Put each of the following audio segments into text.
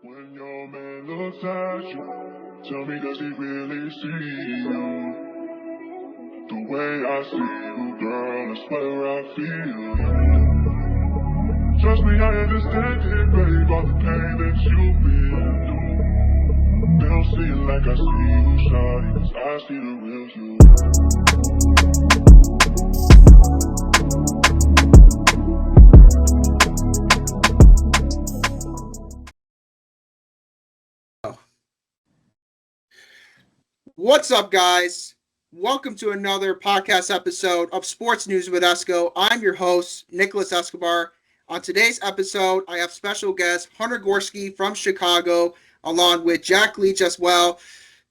When your man looks at you, tell me, does he really see you? The way I see you, girl, I swear I feel you. Trust me, I understand it, babe, all the pain that you've been through. They don't see it like I see you, shawty, 'cause I see the real you. What's up, guys? Welcome to another podcast episode of Sports News with Esco. I'm your host, Nicholas Escobar. On today's episode, I have special guest Hunter Goorsky from Chicago, along with Jack Leach as well.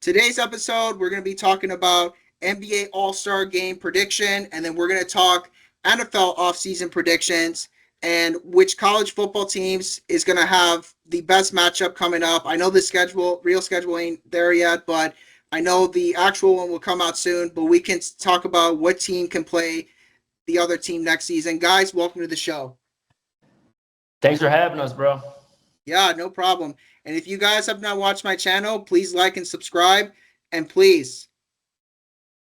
Today's episode, we're going to be talking about NBA All-Star Game prediction, and then we're going to talk NFL offseason predictions and which college football teams is going to have the best matchup coming up. I know the real schedule ain't there yet, but I know the actual one will come out soon, but we can talk about what team can play the other team next season. Guys, welcome to the show. Thanks for having us, bro. Yeah, no problem. And if you guys have not watched my channel, please like and subscribe. And please,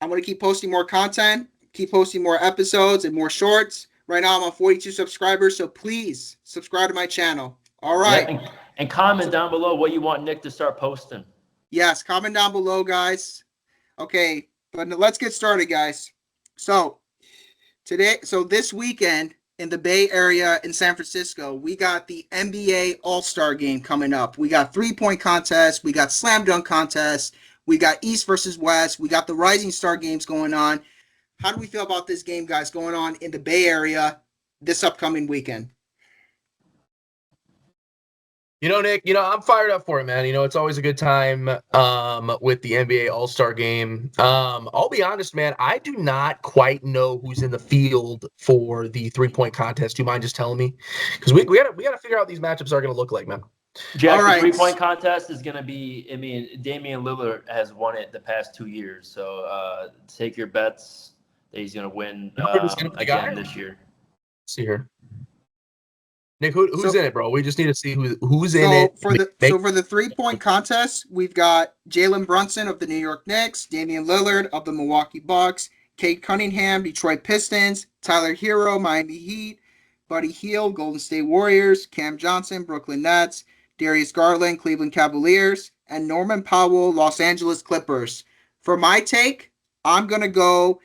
I'm going to keep posting more content, keep posting more episodes and more shorts. Right now, I'm on 42 subscribers, so please subscribe to my channel. All right. Yeah, and comment down below what you want Nick to start posting. Yes, comment down below, guys. Okay, but let's get started, guys. So this weekend in the Bay Area in San Francisco, we got the NBA All-Star Game coming up. We got three-point contests, we got slam dunk contests, we got East versus West, we got the Rising Star games going on. How do we feel about this game, guys, going on in the Bay Area this upcoming weekend? Nick, I'm fired up for it, man. It's always a good time with the NBA All-Star Game. I'll be honest, man, I do not quite know who's in the field for the three-point contest. Do you mind just telling me? Because we gotta figure out what these matchups are going to look like, man. Jack, the three-point contest is going to be, Damian Lillard has won it the past 2 years. So take your bets that he's going to win again this year. Let's see here. Nick, who's in it, bro? We just need to see who's in it. For the three-point contest, we've got Jalen Brunson of the New York Knicks, Damian Lillard of the Milwaukee Bucks, Cade Cunningham, Detroit Pistons, Tyler Hero, Miami Heat, Buddy Hield, Golden State Warriors, Cam Johnson, Brooklyn Nets, Darius Garland, Cleveland Cavaliers, and Norman Powell, Los Angeles Clippers. For my take, I'm going to go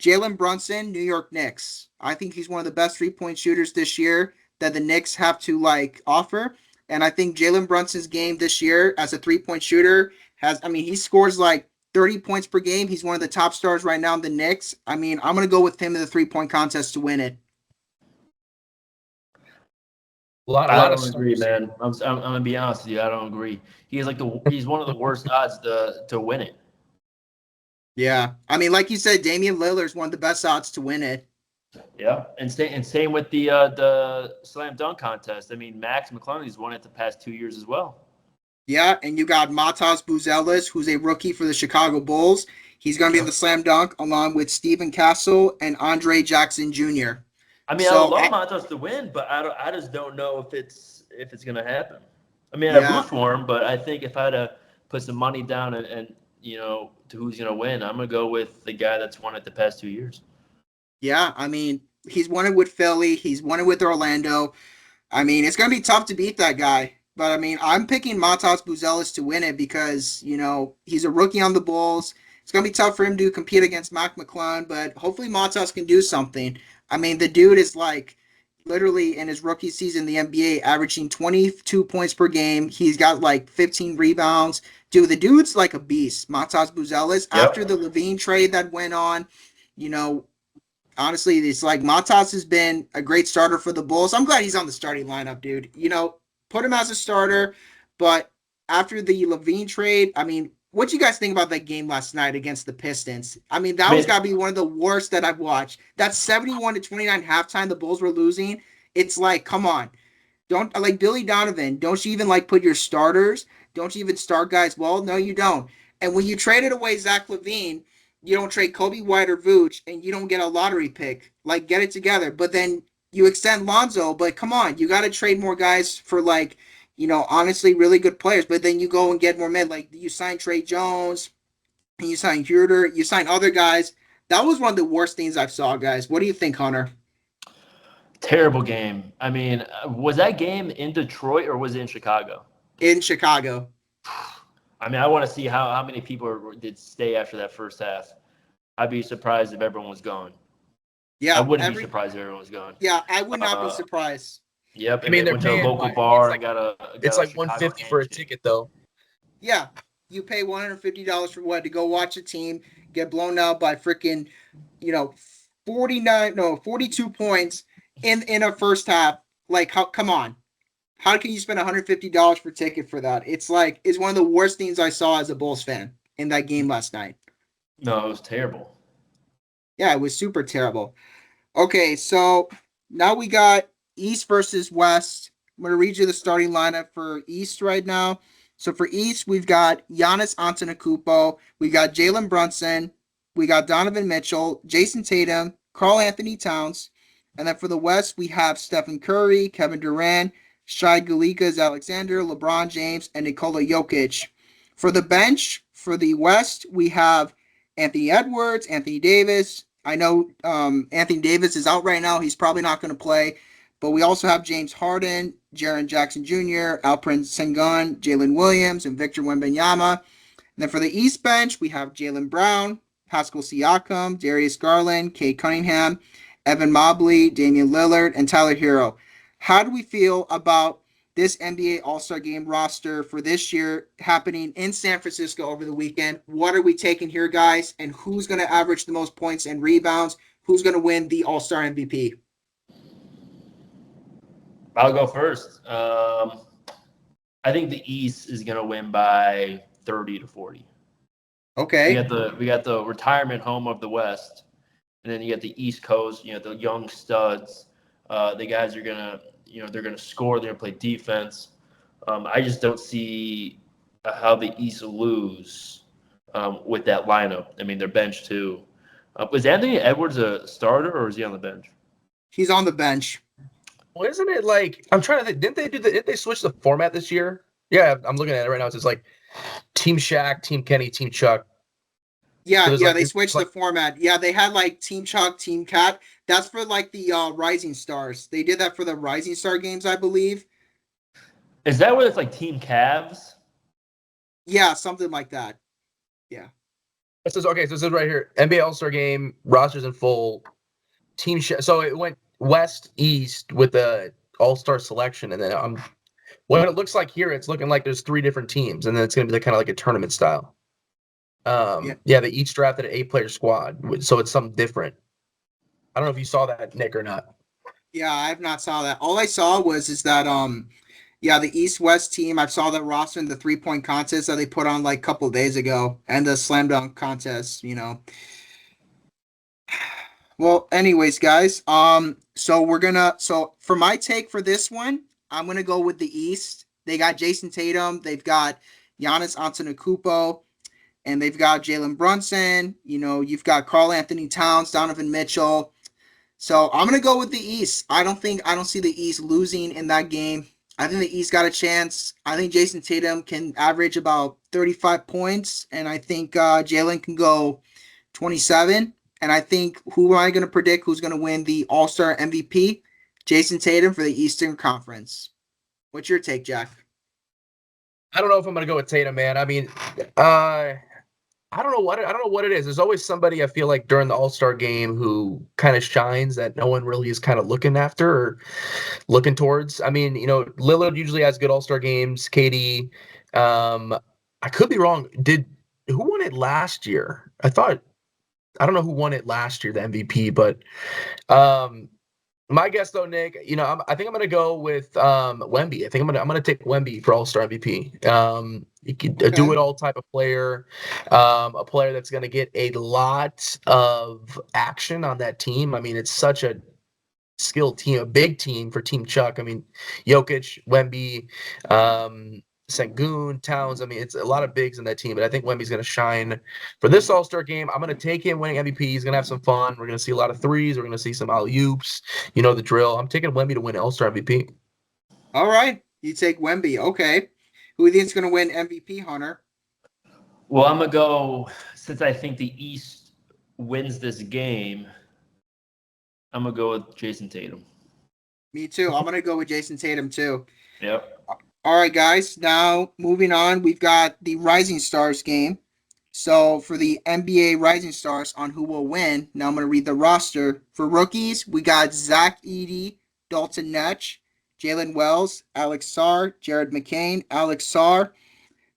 Jalen Brunson, New York Knicks. I think he's one of the best three-point shooters this year that the Knicks have to offer. And I think Jalen Brunson's game this year as a three-point shooter he scores 30 points per game. He's one of the top stars right now in the Knicks. I'm going to go with him in the three-point contest to win it. I don't agree, man. I'm going to be honest with you. I don't agree. He's one of the worst odds to win it. Yeah. Like you said, Damian Lillard is one of the best odds to win it. Yeah, and same with the slam dunk contest. Max McClellan's won it the past 2 years as well. Yeah, and you got Matas Buzelis, who's a rookie for the Chicago Bulls. He's going to be in the slam dunk along with Stephen Castle and Andre Jackson Jr. I would love Matas to win, but I just don't know if it's going to happen. I root for him, but I think if I had to put some money down and to who's going to win, I'm going to go with the guy that's won it the past 2 years. Yeah, he's won it with Philly. He's won it with Orlando. It's going to be tough to beat that guy. But, I'm picking Matas Buzelis to win it because, he's a rookie on the Bulls. It's going to be tough for him to compete against Mac McClellan, but hopefully Matas can do something. The dude is literally in his rookie season in the NBA averaging 22 points per game. He's got 15 rebounds. Dude, the dude's like a beast, Matas Buzelis. Yep. After the Levine trade that went on, honestly, it's Matas has been a great starter for the Bulls. I'm glad he's on the starting lineup, dude. Put him as a starter. But after the Levine trade, what do you guys think about that game last night against the Pistons? That was got to be one of the worst that I've watched. That 71-29 halftime the Bulls were losing. It's come on. Don't Billy Donovan, don't you even put your starters? Don't you even start guys? Well, no, you don't. And when you traded away Zach LaVine, you don't trade Kobe White or Vooch, and you don't get a lottery pick. Get it together. But then you extend Lonzo, but come on, you got to trade more guys for honestly, really good players. But then you go and get more men. Like you sign Trey Jones, and you sign Herder, you sign other guys. That was one of the worst things I've saw, guys. What do you think, Hunter? Terrible game. I mean, was that game in Detroit or was it in Chicago? In Chicago. I mean, I want to see how many people did stay after that first half. I'd be surprised if everyone was gone. Yeah, I wouldn't be surprised if everyone was gone. Yeah, I would not be surprised. Yep, I mean, and they they're went to a paying local bar and it's a like Chicago $150 for a handshake. ticket, though. Yeah, you pay $150 for what? To go watch a team get blown out by freaking, 42 points in a first half. Like, how? Come on, how can you spend $150 per ticket for that? It's one of the worst things I saw as a Bulls fan in that game last night. No, it was terrible. Yeah, it was super terrible. Okay, so now we got East versus West. I'm going to read you the starting lineup for East right now. So for East, we've got Giannis Antetokounmpo, we got Jalen Brunson, we got Donovan Mitchell, Jason Tatum, Karl Anthony Towns, and then for the West, we have Stephen Curry, Kevin Durant, Shai Gilgeous-Alexander, LeBron James, and Nikola Jokic. For the bench, for the West, we have Anthony Edwards, Anthony Davis. I know Anthony Davis is out right now. He's probably not going to play. But we also have James Harden, Jaren Jackson Jr., Alperen Sengun, Jalen Williams, and Victor Wembanyama. And then for the East bench, we have Jaylen Brown, Pascal Siakam, Darius Garland, Cade Cunningham, Evan Mobley, Damian Lillard, and Tyler Hero. How do we feel about this NBA All-Star Game roster for this year happening in San Francisco over the weekend? What are we taking here, guys? And who's going to average the most points and rebounds? Who's going to win the All-Star MVP? I'll go first. I think the East is going to win by 30 to 40. Okay. We got the retirement home of the West, and then you got the East Coast. The young studs. The guys are gonna they're gonna score. They're gonna play defense. I just don't see how the East lose with that lineup. I mean, their bench too. Was Anthony Edwards a starter or is he on the bench? He's on the bench. Well, isn't it like I'm trying to think? Didn't they switch the format this year? Yeah, I'm looking at it right now. It's just like Team Shaq, Team Kenny, Team Chuck. Yeah, so they switched the format. Yeah, they had like Team Chuck, Team Cat. That's for like the Rising Stars. They did that for the Rising Star games, I believe. Is that where it's like Team Cavs? Yeah, something like that. Yeah. It says okay. So it says right here, NBA All-Star Game rosters in full. Team so it went West East with the All-Star selection, and then what it looks like here, it's looking like there's 3 different teams, and then it's going to be kind of like a tournament style. Yeah, they each drafted an 8-player squad, so it's something different. I don't know if you saw that, Nick, or not. Yeah, I have not saw that. All I saw is that the East-West team, I saw the roster in the 3-point contest that they put on like a couple days ago, and the slam dunk contest, Well, anyways, guys, so for my take for this one, I'm gonna go with the East. They got Jason Tatum, they've got Giannis Antetokounmpo, and they've got Jalen Brunson. You've got Karl Anthony Towns, Donovan Mitchell. So I'm gonna go with the East. I don't see the East losing in that game. I think the East got a chance. I think Jason Tatum can average about 35 points, and I think Jalen can go 27. And I think who am I going to predict who's going to win the All-Star MVP? Jason Tatum for the Eastern Conference. What's your take, Jack? I don't know if I'm going to go with Tatum, man. I mean, I don't know what it is. There's always somebody I feel like during the All-Star game who kind of shines that no one really is kind of looking after or looking towards. I mean, Lillard usually has good All-Star games. KD, I could be wrong. Who won it last year? I don't know who won it last year, the MVP, but my guess though, Nick, I think I'm gonna go with Wemby. I think I'm gonna take Wemby for All-Star MVP. You can do it all type of player, a player that's gonna get a lot of action on that team. I mean, it's such a skilled team, a big team for Team Chuck. I mean, Jokic, Wemby, Sengun, Towns. I mean, it's a lot of bigs in that team, but I think Wemby's going to shine for this All-Star game. I'm going to take him winning MVP. He's going to have some fun. We're going to see a lot of threes. We're going to see some alley-oops. You know the drill. I'm taking Wemby to win All-Star MVP. All right. You take Wemby. Okay. Who do you think is going to win MVP, Hunter? Well, I'm going to go, since I think the East wins this game, I'm going to go with Jason Tatum. Me too. I'm going to go with Jason Tatum too. Yep. All right, guys. Now, moving on, we've got the Rising Stars game. So, for the NBA Rising Stars on who will win, now I'm going to read the roster. For rookies, we got Zach Edey, Dalton Netsch, Jalen Wells, Alex Sarr, Jared McCain, Alex Sarr.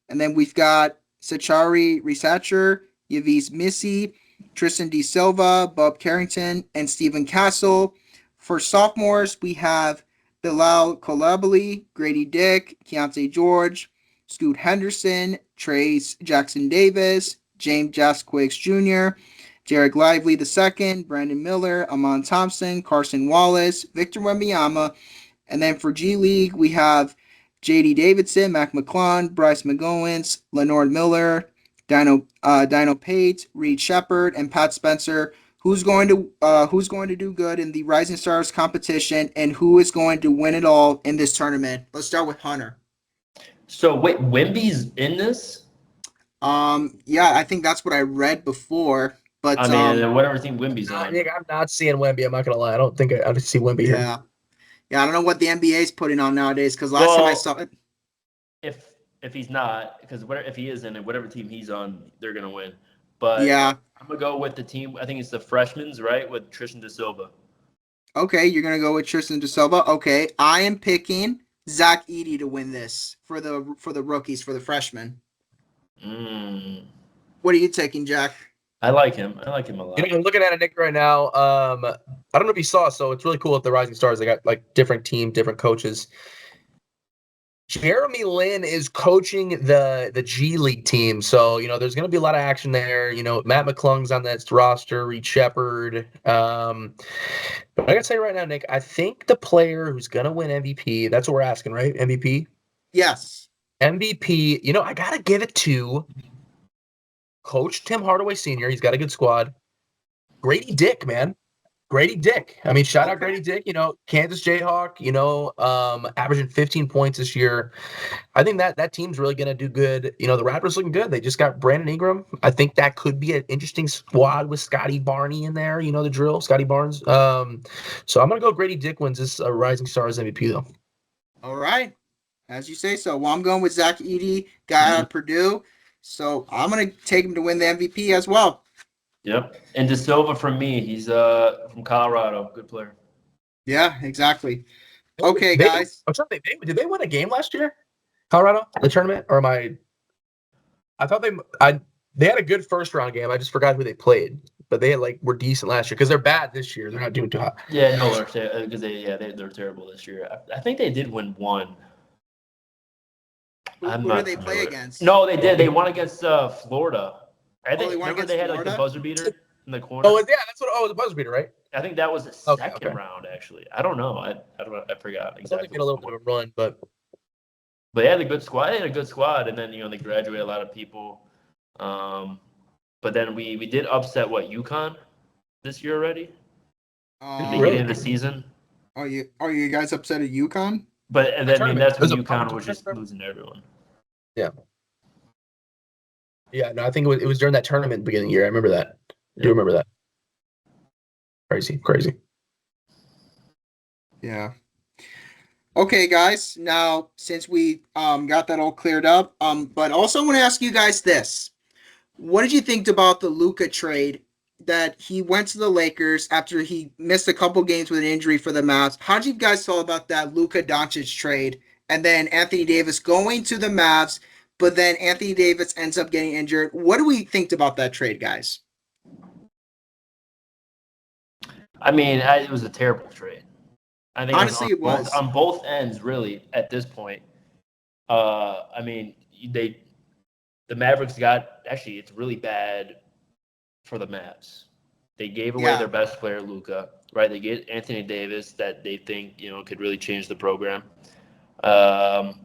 And then we've got Sachari Resacher, Yavis Missy, Tristan D. Silva, Bob Carrington, and Stephen Castle. For sophomores, we have Bilal Kolabali, Grady Dick, Keontae George, Scoot Henderson, Trace Jackson Davis, James Jasquix Jr., Jarek Lively II, Brandon Miller, Amon Thompson, Carson Wallace, Victor Wembanyama. And then for G League, we have J.D. Davidson, Mac McClung, Bryce McGowens, Leonard Miller, Dino Pate, Reed Shepard, and Pat Spencer. Who's going to do good in the Rising Stars competition, and who is going to win it all in this tournament? Let's start with Hunter. So wait, Wemby's in this? Yeah, I think that's what I read before. But I mean, whatever team Wemby's on. I'm not seeing Wemby. I'm not gonna lie. I don't think I see Wemby here. Yeah, I don't know what the NBA is putting on nowadays, because last time I saw it. If he's not, because if he is in it, whatever team he's on, they're gonna win. But yeah, I'm gonna go with the team. I think it's the Freshmen's, right, with Tristan De Silva. Okay, you're gonna go with Tristan De Silva. Okay, I am picking Zach Edey to win this for the rookies, for the freshmen. What are you taking, Jack? I like him. I like him a lot. I'm looking at it, Nick, right now. I don't know if you saw, so it's really cool with the Rising Stars. They got like different team, different coaches. Jeremy Lin is coaching the G League team, so there's going to be a lot of action there. Matt McClung's on that roster, Reed Shepard. But I gotta say right now, Nick, I think the player who's going to win MVP. That's what we're asking, right? MVP. Yes. MVP. I gotta give it to Coach Tim Hardaway Sr. He's got a good squad. Grady Dick, man. Grady Dick. I mean, shout out Grady Dick, Kansas Jayhawk, averaging 15 points this year. I think that team's really going to do good. The Raptors looking good. They just got Brandon Ingram. I think that could be an interesting squad with Scotty Barney in there. You know the drill, Scotty Barnes. So I'm going to go Grady Dick wins this Rising Stars MVP, though. All right. As you say so. Well, I'm going with Zach Edey, guy out of Purdue. So I'm going to take him to win the MVP as well. Yep. And De Silva for me, he's from Colorado, good player. Yeah, exactly. Okay, guys. Did they win a game last year? Colorado, the tournament, or I thought they had a good first round game. I just forgot who they played, but they were decent last year because they're bad this year. They're not doing too hot. Yeah, no, because they're terrible this year. I think they did win one. Who did they play against? No, they did. They won against Florida. Remember they had Florida? the buzzer beater in the corner? Oh, yeah, that's what. Oh, the buzzer beater, right? I think that was the second round, actually. I don't know. I forgot exactly. I thought they get a little bit of a run, but they had a good squad. They had a good squad, and then they graduated a lot of people. But then we did upset UConn this year already. Beginning of the season. Are you guys upset at UConn? But that's when UConn was just losing to everyone. Yeah. Yeah, no, I think it was during that tournament beginning of the year. I remember that. I do remember that. Crazy. Yeah. Okay, guys. Now, since we got that all cleared up, but also I want to ask you guys this: what did you think about the Luka trade? That he went to the Lakers after he missed a couple games with an injury for the Mavs. How did you guys feel about that Luka Doncic trade? And then Anthony Davis going to the Mavs, but then Anthony Davis ends up getting injured. What do we think about that trade, guys? I mean, it was a terrible trade. I think honestly, it was on both ends, really. At this point, I mean, the Mavericks it's really bad for the Mavs. They gave away their best player, Luka. Right? They get Anthony Davis that they think could really change the program. And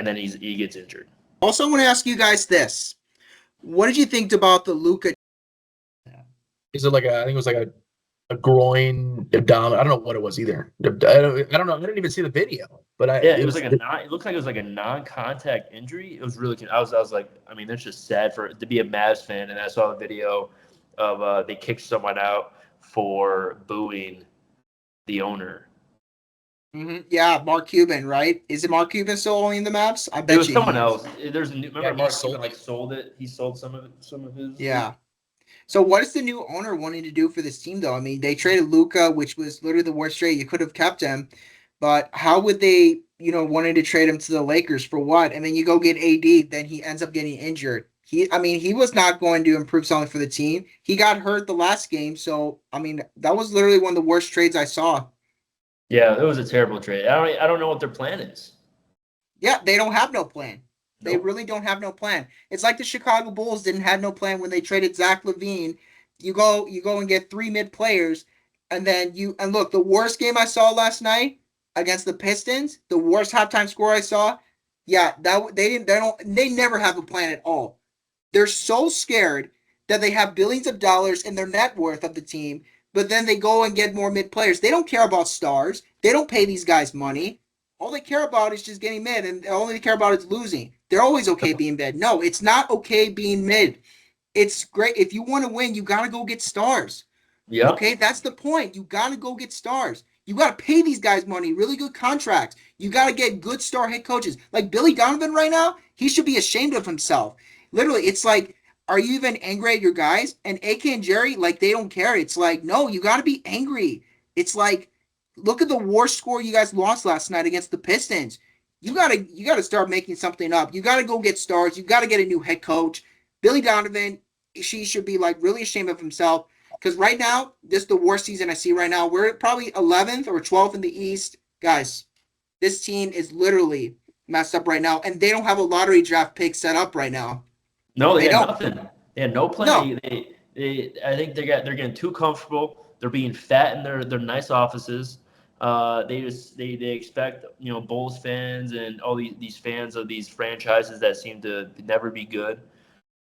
then he gets injured. Also, I want to ask you guys this: what did you think about the Luka? Is it I think it was a a groin abdomen. I don't know what it was either. I don't know. I didn't even see the video, but it was like it looked like it was like a non-contact injury. It was really. I was like, I mean, that's just sad to be a Mavs fan, and I saw a video of they kicked someone out for booing the owner. Mm-hmm. Yeah, Mark Cuban, right? Is it Mark Cuban still owning the Mavs? I bet It was you someone else. There's a new, remember Mark sold Cuban sold it. He sold some of his. Yeah. So what is the new owner wanting to do for this team, though? I mean, they traded Luka, which was literally the worst trade. You could have kept him, but how would they, wanting to trade him to the Lakers for what? And then you go get AD, then he ends up getting injured. He was not going to improve something for the team. He got hurt the last game, so I mean, that was literally one of the worst trades I saw. Yeah, it was a terrible trade. I don't know what their plan is. Yeah, they don't have no plan. They Nope. really don't have no plan. It's like the Chicago Bulls didn't have no plan when they traded Zach LaVine. You go and get 3 mid players, and then look, the worst game I saw last night against the Pistons, the worst halftime score I saw. Yeah, they never have a plan at all. They're so scared that they have billions of dollars in their net worth of the team, but then they go and get more mid players. They don't care about stars. They don't pay these guys money. All they care about is just getting mid, and all they care about is losing. They're always okay being mid. No, it's not okay being mid. It's great. If you want to win, you got to go get stars. Yeah. Okay, that's the point. You got to go get stars. You got to pay these guys money, really good contracts. You got to get good star head coaches. Like Billy Donovan right now, he should be ashamed of himself. Literally, it's like, are you even angry at your guys? And AK and Jerry, like, they don't care. It's like, no, you got to be angry. It's like, look at the worst score you guys lost last night against the Pistons. You gotta start making something up. You gotta go get stars. You gotta get a new head coach. Billy Donovan, she should be like really ashamed of himself. Because right now, this is the worst season I see right now. We're probably 11th or 12th in the East. Guys, this team is literally messed up right now. And they don't have a lottery draft pick set up right now. No, they had don't. nothing. They had no plan. No. I think they're getting too comfortable. They're being fat in their nice offices. They expect Bulls fans and all these fans of these franchises that seem to never be good,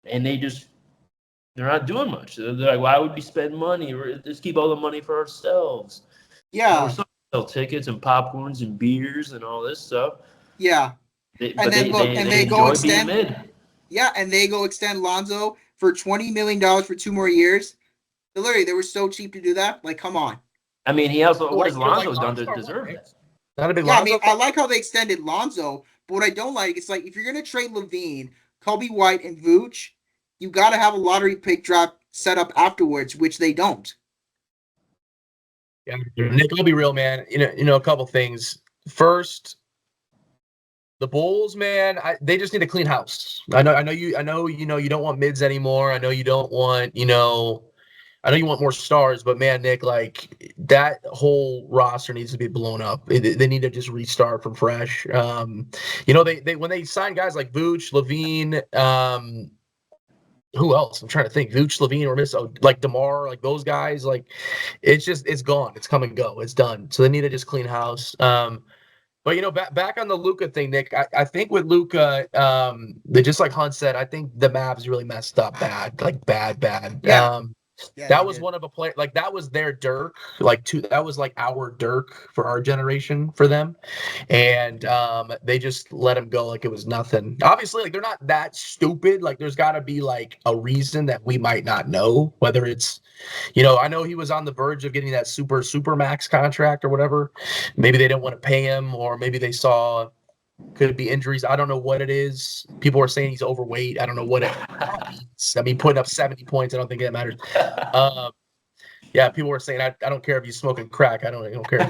and they're not doing much. They're like, why would we spend money? Or just keep all the money for ourselves. Yeah. We're still sell tickets and popcorns and beers and all this stuff. Yeah. They go extend being mid. Yeah, and they go extend Lonzo for $20 million for 2 more years. Literally, they were so cheap to do that. Like, come on. I mean, what has Lonzo done to deserve that? Not a big Lonzo. I mean, I like how they extended Lonzo, but what I don't like is like if you're gonna trade LaVine, Kobe White, and Vooch, you got to have a lottery pick draft set up afterwards, which they don't. Yeah, Nick, I'll be real, man. A couple things. First, the Bulls, man, they just need a clean house. I know you don't want mids anymore. I know you don't want, I know you want more stars, but man, Nick, like that whole roster needs to be blown up. They need to just restart from fresh. They when they sign guys like Vooch, LaVine, who else? I'm trying to think. Vooch, LaVine, or like DeMar, like those guys, like it's gone. It's come and go. It's done. So they need to just clean house. But back on the Luka thing, Nick, I think with Luka, they just like Hunt said, I think the Mavs really messed up bad, like bad. Yeah. That was one of a play, like that was their Dirk, that was like our Dirk for our generation for them, and they just let him go like it was nothing. Obviously, like they're not that stupid. Like there's got to be like a reason that we might not know, whether it's, I know he was on the verge of getting that super max contract or whatever. Maybe they didn't want to pay him, or maybe they saw. Could it be injuries? I don't know what it is. People are saying he's overweight. I don't know what it means. I mean, putting up 70 points, I don't think that matters. Yeah, people were saying, I don't care if he's smoking crack. I don't care.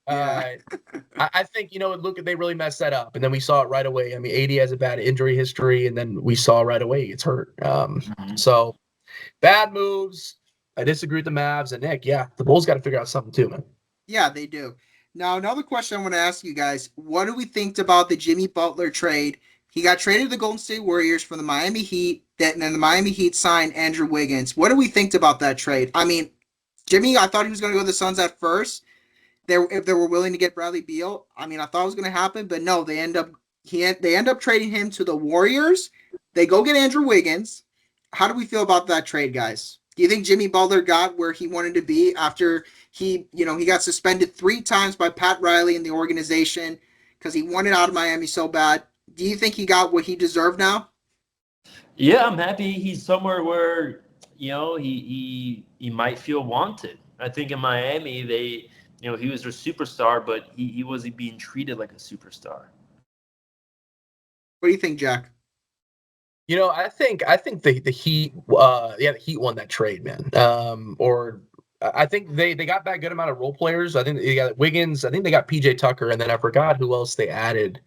I think, look, they really messed that up. And then we saw it right away. I mean, AD has a bad injury history, and then we saw right away he gets hurt. So bad moves. I disagree with the Mavs. And Nick, yeah, the Bulls got to figure out something too, man. Yeah, they do. Now, another question I want to ask you guys. What do we think about the Jimmy Butler trade? He got traded to the Golden State Warriors from the Miami Heat. Then the Miami Heat signed Andrew Wiggins. What do we think about that trade? I mean, Jimmy, I thought he was going to go to the Suns at first. If they were willing to get Bradley Beal, I mean, I thought it was going to happen, but no, they end up trading him to the Warriors. They go get Andrew Wiggins. How do we feel about that trade, guys? Do you think Jimmy Butler got where he wanted to be after he got suspended 3 times by Pat Riley in the organization because he wanted out of Miami so bad? Do you think he got what he deserved now? Yeah, I'm happy he's somewhere where he might feel wanted. I think in Miami he was their superstar, but he wasn't being treated like a superstar. What do you think, Jack? I think the Heat, the Heat won that trade, man. Or I think they got that good amount of role players. I think they got Wiggins. I think they got PJ Tucker, and then I forgot who else they added.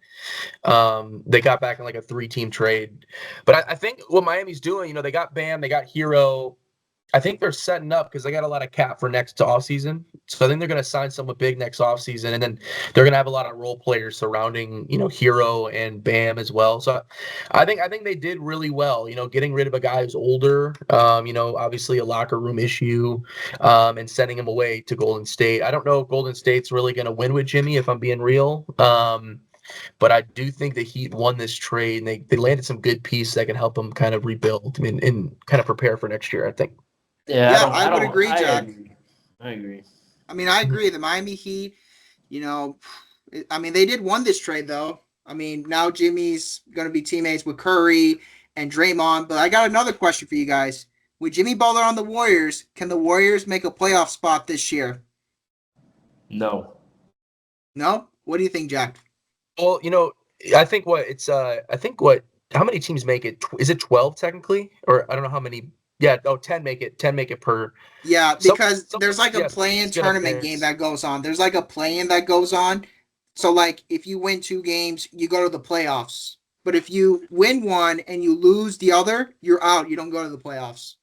They got back in like a 3-team trade. But I think what Miami's doing, they got Bam, they got Hero. I think they're setting up because they got a lot of cap for next offseason. So I think they're going to sign someone big next offseason. And then they're going to have a lot of role players surrounding, Hero and Bam as well. So I think they did really well, getting rid of a guy who's older, obviously a locker room issue, and sending him away to Golden State. I don't know if Golden State's really going to win with Jimmy, if I'm being real. But I do think the Heat won this trade, and they landed some good pieces that can help them kind of rebuild and kind of prepare for next year, I think. Yeah, I would agree, Jack. I agree. I mean, I agree. The Miami Heat, they did win this trade, though. I mean, now Jimmy's going to be teammates with Curry and Draymond. But I got another question for you guys. With Jimmy Butler on the Warriors, can the Warriors make a playoff spot this year? No. No? What do you think, Jack? Well, I think how many teams make it? Is it 12 technically? Or I don't know how many. Yeah, 10 make it. 10 make it per. Yeah, because there's like a play-in tournament game that goes on. There's like a play-in that goes on. So like if you win 2 games, you go to the playoffs. But if you win one and you lose the other, you're out. You don't go to the playoffs.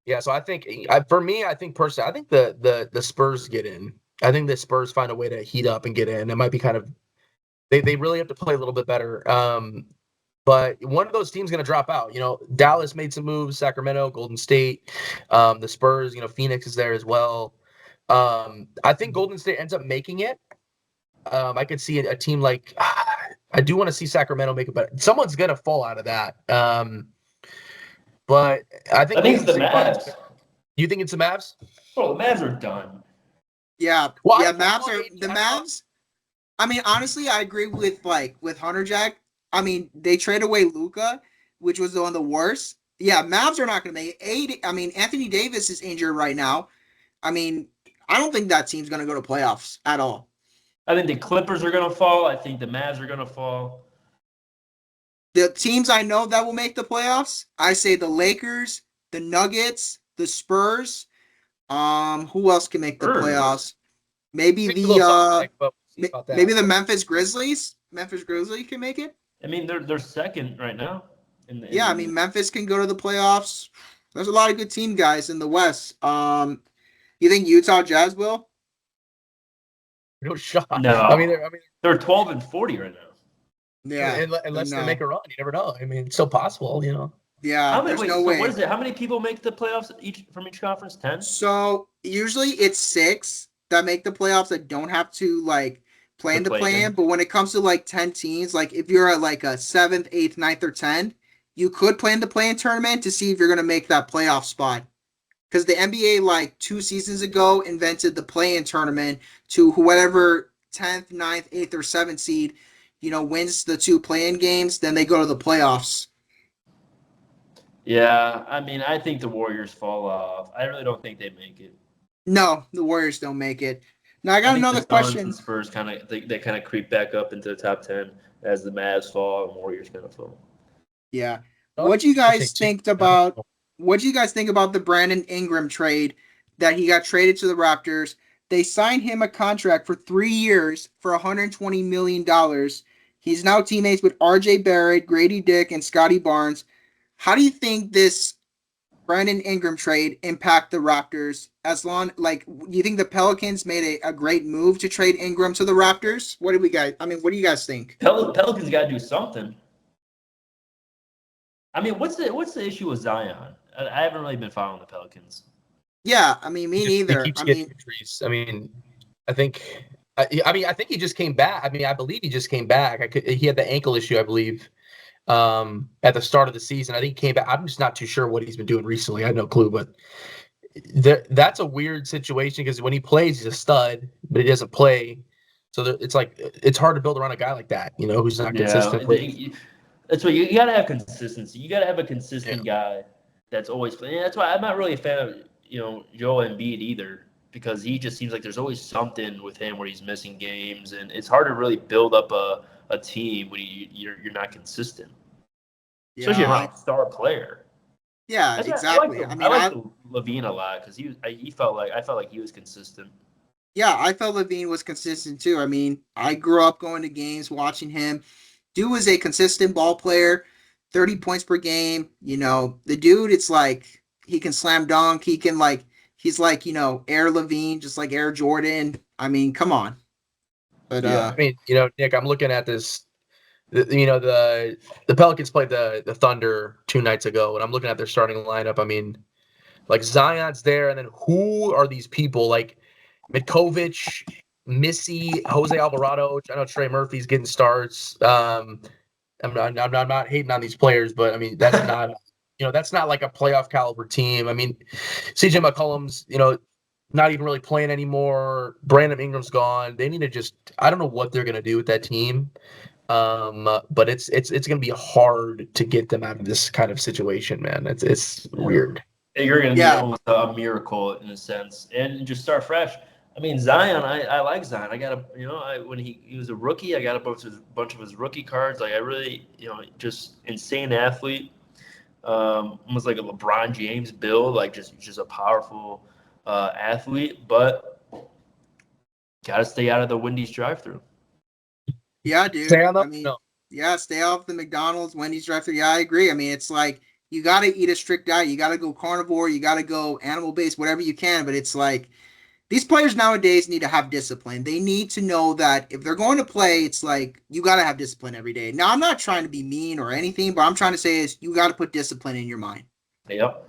Yeah, so I think for me, I think the Spurs get in. I think the Spurs find a way to heat up and get in. It might be kind of they really have to play a little bit better. But one of those teams going to drop out. Dallas made some moves, Sacramento, Golden State, the Spurs, Phoenix is there as well. I think Golden State ends up making it. I could see a team like I do want to see Sacramento make it, but someone's going to fall out of that. But I think it's the Mavs. You think it's the Mavs? Oh, the Mavs are done. Yeah. The Mavs. I mean, honestly, I agree with Hunter Jack. I mean, they trade away Luka, which was one of the worst. Yeah, Mavs are not going to make it. Anthony Davis is injured right now. I mean, I don't think that team's going to go to playoffs at all. I think the Clippers are going to fall. I think the Mavs are going to fall. The teams I know that will make the playoffs, I say the Lakers, the Nuggets, the Spurs. Who else can make the playoffs? Maybe maybe the Memphis Grizzlies. Memphis Grizzlies can make it. I mean, they're second right now. Memphis can go to the playoffs. There's a lot of good team guys in the West. You think Utah Jazz will? No shot. No. They're 12-40 right now. Yeah. Unless they make a run, you never know. I mean, it's still possible, Yeah. No way. What is it? How many people make the playoffs from each conference? 10? So usually it's 6 that make the playoffs that don't have to plan to play in. But when it comes to 10 teams, if you're at a 7th, 8th, 9th, or 10th, you could plan to play in tournament to see if you're going to make that playoff spot. Because the NBA 2 seasons ago invented the play-in tournament to whoever 10th, 9th, 8th, or 7th seed, wins the 2 play-in games, then they go to the playoffs. Yeah, I think the Warriors fall off. I really don't think they make it. No, the Warriors don't make it. Now I got another question. The Spurs kind of creep back up into the top 10 as the Mavs fall and Warriors kind of fall. Yeah. What do you guys think about the Brandon Ingram trade that he got traded to the Raptors? They signed him a contract for 3 years for $120 million. He's now teammates with RJ Barrett, Grady Dick, and Scotty Barnes. How do you think this Brandon Ingram trade impact the Raptors? Do you think the Pelicans made a great move to trade Ingram to the Raptors? What do you guys think? Pelicans got to do something. What's the issue with Zion? I haven't really been following the Pelicans. Yeah, me neither. He keeps getting injuries. I think he just came back. I believe he just came back. He had the ankle issue, I believe. at the start of the season. I think he came back. I'm just not too sure what he's been doing recently. I had no clue, but that's a weird situation because when he plays, he's a stud, but he doesn't play. So it's like it's hard to build around a guy like that, who's not consistent. That's what you got to have consistency. You got to have a Yeah. consistent guy that's always playing. That's why I'm not really a fan of Joel Embiid either, because he just seems like there's always something with him where he's missing games, and it's hard to really build up a team when you're not consistent, especially around a star player. Yeah, exactly. I like Levine a lot because I felt like he was consistent. Yeah, I felt Levine was consistent too. I mean, I grew up going to games, watching him. Dude was a consistent ball player, 30 points per game. The dude, it's like he can slam dunk. He's like, Air Levine, just like Air Jordan. I mean, come on. But I mean, Nick, I'm looking at this. The Pelicans played the Thunder 2 nights ago, and I'm looking at their starting lineup. I mean, like Zion's there, and then who are these people? Like Mikovic, Missy, Jose Alvarado. I know Trey Murphy's getting starts. I'm not hating on these players, but I mean that's not that's not like a playoff caliber team. I mean, CJ McCollum's not even really playing anymore. Brandon Ingram's gone. They need to I don't know what they're gonna do with that team. But it's gonna be hard to get them out of this kind of situation, man. It's weird. You're gonna be almost a miracle in a sense, and just start fresh. I mean, Zion, I like Zion. I got when he was a rookie, I got a bunch of his rookie cards. Like I really, just insane athlete. Almost like a LeBron James build, like just a powerful athlete, but gotta stay out of the Wendy's drive-through. Yeah, dude. Stay on stay off the McDonald's, Wendy's drive-through. Yeah, I agree. I mean, it's like you got to eat a strict diet. You got to go carnivore. You got to go animal-based, whatever you can. But it's like these players nowadays need to have discipline. They need to know that if they're going to play, it's like you got to have discipline every day. Now, I'm not trying to be mean or anything, but I'm trying to say is you got to put discipline in your mind. Yep.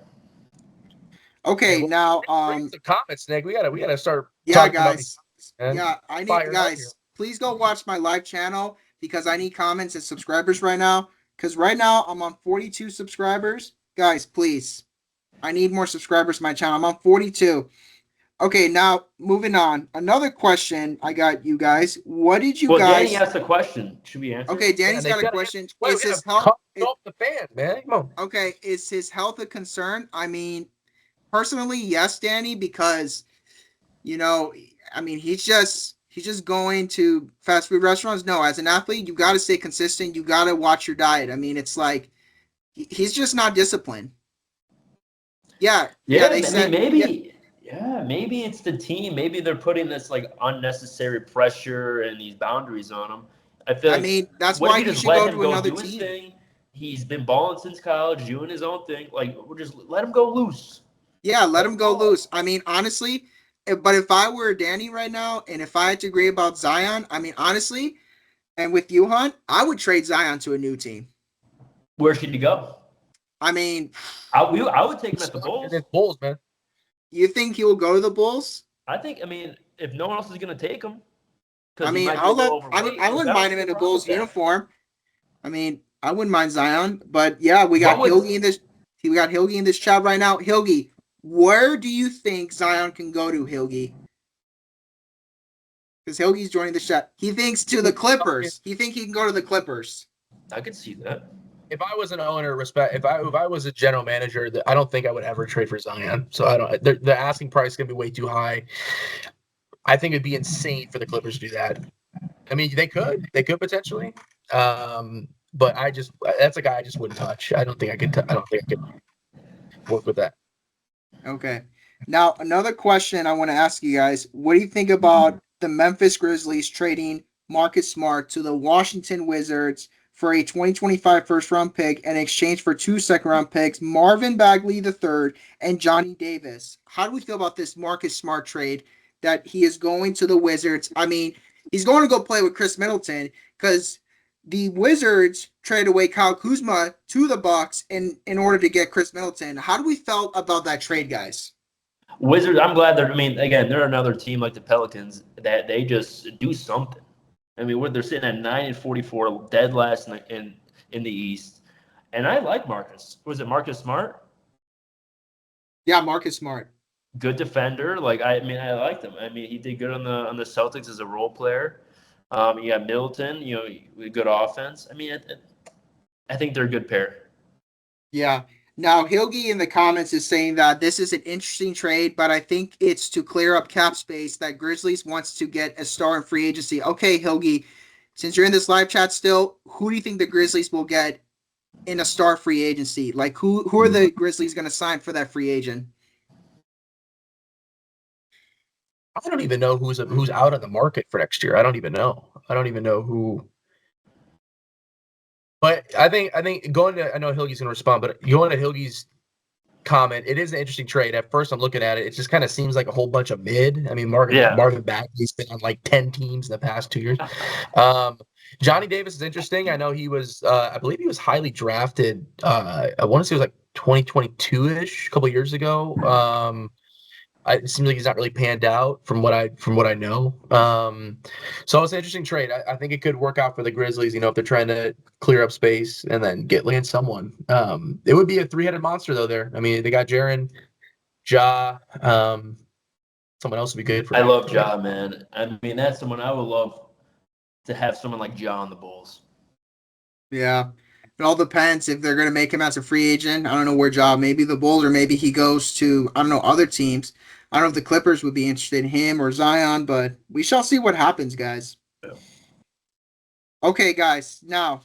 Okay, now the comments, Nick. We gotta start. Yeah, guys. I need guys. Please go watch my live channel because I need comments and subscribers right now. Because right now I'm on 42 subscribers. Guys, please. I need more subscribers to my channel. I'm on 42. Okay, now moving on. Another question I got you guys. What did you guys... Well, Danny asked a question. Should we answer? Okay, Danny's got a question. Is his health... the fan, man. Come on. Okay, is his health a concern? I mean, personally, yes, Danny, because, I mean, he's just going to fast food restaurants. No, as an athlete, you got to stay consistent. You got to watch your diet. I mean, it's like he's just not disciplined. Yeah. They said maybe. Yeah, maybe it's the team. Maybe they're putting this like unnecessary pressure and these boundaries on him. I feel. I mean, that's why he should go to another team. He's been balling since college, doing his own thing. Like, we'll just let him go loose. Yeah, let him go loose. I mean, honestly. But if I were Danny right now, and if I had to agree about Zion, I mean, honestly, and with you, Hunt, I would trade Zion to a new team. Where should he go? I mean, I would take him at the Bulls. Bulls, man. You think he will go to the Bulls? I mean, if no one else is going to take him. I mean, I wouldn't mind him in a Bulls uniform. I mean, I wouldn't mind Zion, but yeah, we got Hilgi in this. We got Hilgi in this chat right now. Hilgi. Where do you think Zion can go to, Hilgi? Because Hilgi's joining the chat. He thinks to the Clippers. He thinks he can go to the Clippers. I could see that. If I was an owner, if I was a general manager, I don't think I would ever trade for Zion. So I don't. The asking price is gonna be way too high. I think it'd be insane for the Clippers to do that. I mean, they could potentially. But that's a guy I just wouldn't touch. I don't think I could work with that. Okay. Now, another question I want to ask you guys. What do you think about the Memphis Grizzlies trading Marcus Smart to the Washington Wizards for a 2025 first-round pick in exchange for 2 second-round picks, Marvin Bagley III and Johnny Davis? How do we feel about this Marcus Smart trade that he is going to the Wizards? I mean, he's going to go play with Chris Middleton because the Wizards traded away Kyle Kuzma to the Bucks in order to get Chris Middleton. How do we feel about that trade, guys? Wizards, I'm glad they're another team like the Pelicans that they just do something. I mean, they're sitting at 9-44, dead last in in the East. And I like Marcus. Was it Marcus Smart? Yeah, Marcus Smart. Good defender. Like I liked him. I mean, he did good on the Celtics as a role player. You got Middleton. Good offense. I mean, I think they're a good pair. Yeah. Now, Hilgi in the comments is saying that this is an interesting trade, but I think it's to clear up cap space that Grizzlies wants to get a star in free agency. Okay, Hilgi, since you're in this live chat still, who do you think the Grizzlies will get in a star free agency? Like, who are the Grizzlies going to sign for that free agent? I don't even know who's out on the market for next year. I don't even know who. But I think going to, I know Hilgi's going to respond, but going to Hilgi's comment, it is an interesting trade. At first, I'm looking at it, it just kind of seems like a whole bunch of mid. I mean, Marvin Bagley's been on like 10 teams in the past 2 years. Johnny Davis is interesting. I know he was, I believe he was highly drafted. I want to say it was like 2022-ish, a couple of years ago. It seems like he's not really panned out from what I know. So it's an interesting trade. I think it could work out for the Grizzlies. If they're trying to clear up space and then land someone. It would be a three-headed monster though. There, I mean, they got Jaren, Ja. Someone else would be good for. I love Ja, man. I mean, that's someone I would love to have. Someone like Ja on the Bulls. Yeah. It all depends if they're going to make him as a free agent. I don't know where job. Maybe the Bulls, or maybe he goes to, I don't know, other teams. I don't know if the Clippers would be interested in him or Zion, but we shall see what happens, guys. Yeah. Okay, guys. Now,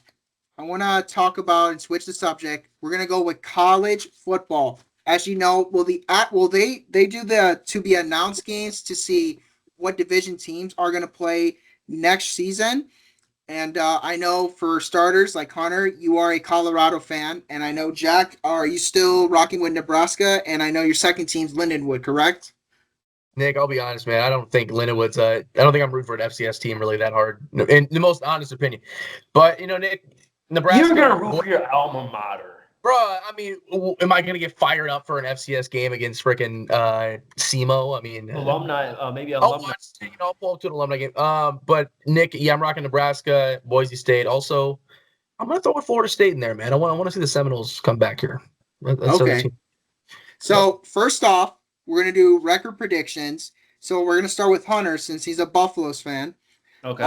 I want to talk about and switch the subject. We're going to go with college football. As you know, they do the to be announced games to see what division teams are going to play next season. And I know for starters, like Hunter, you are a Colorado fan, and I know Jack, are you still rocking with Nebraska? And I know your second team's Lindenwood, correct? Nick, I'll be honest, man. I don't think Lindenwood's. I don't think I'm rooting for an FCS team really that hard, in the most honest opinion. But Nick, Nebraska. You're gonna root for your alma mater. Bro, I mean, am I going to get fired up for an FCS game against freaking SEMO? I mean, alumni, maybe alumni. I'll pull up to an alumni game. But Nick, yeah, I'm rocking Nebraska, Boise State. Also, I'm going to throw in Florida State in there, man. I want to see the Seminoles come back here. Okay. So first off, we're going to do record predictions. So we're going to start with Hunter since he's a Buffaloes fan. Okay.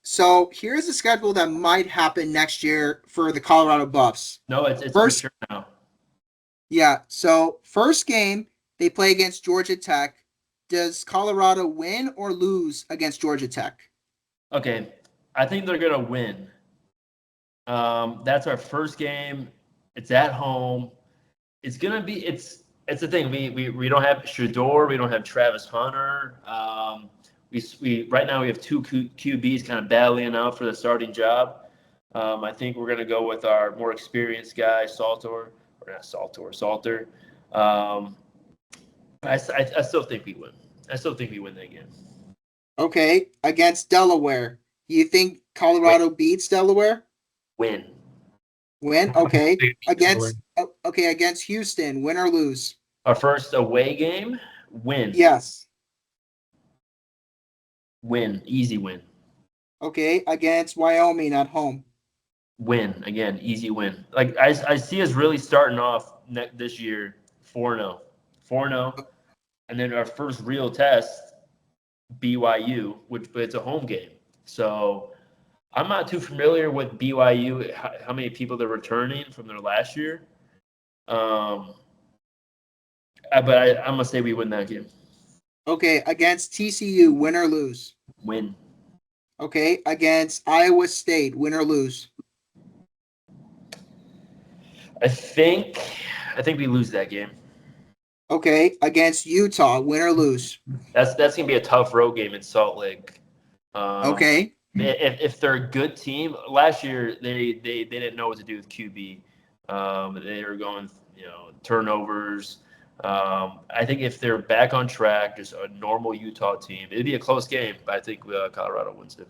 So here's a schedule that might happen next year for the Colorado Buffs. No, it's first for sure now. Yeah. So first game they play against Georgia Tech. Does Colorado win or lose against Georgia Tech? Okay, I think they're gonna win. That's our first game. It's at home. It's gonna be. It's the thing. We don't have Shedeur. We don't have Travis Hunter. We right now we have two QBs kind of battling out for the starting job. I think we're gonna go with our more experienced guy, Salter. I still think we win. I still think we win that game. Okay, against Delaware. You think Colorado beats Delaware? Win. Okay. Against Houston, win or lose? Our first away game, win. Yes. Win. Easy win. Okay, against Wyoming at home. Win. Again, easy win. Like I see us really starting off this year 4-0. 4-0. And then our first real test, BYU, but it's a home game. So I'm not too familiar with BYU, how many people they're returning from their last year. But I'm going to say we win that game. Okay, against TCU, win or lose? Win. Okay, against Iowa State, win or lose? I think we lose that game. Okay, against Utah, win or lose? That's gonna be a tough road game in Salt Lake. Okay. If they're a good team, last year they didn't know what to do with QB. They were going turnovers. I think if they're back on track, just a normal Utah team, it'd be a close game. But I think Colorado wins it.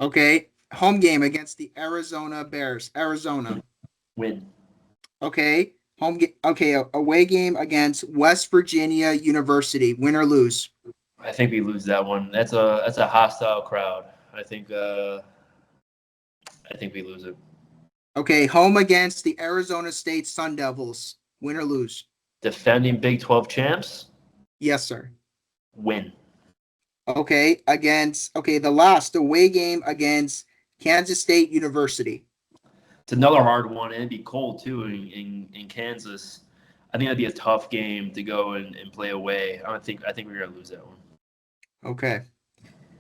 Okay, home game against the Arizona Bears. Arizona. Win. Okay. Away game against West Virginia University. Win or lose? I think we lose that one. That's a hostile crowd. I think we lose it. Okay, home against the Arizona State Sun Devils. Win or lose? Defending Big 12 champs, Yes, sir. win. Okay, the last away game against Kansas State University. It's another hard one, and it'd be cold too in Kansas. I think that'd be a tough game to go and play away. I think we're gonna lose that one. Okay.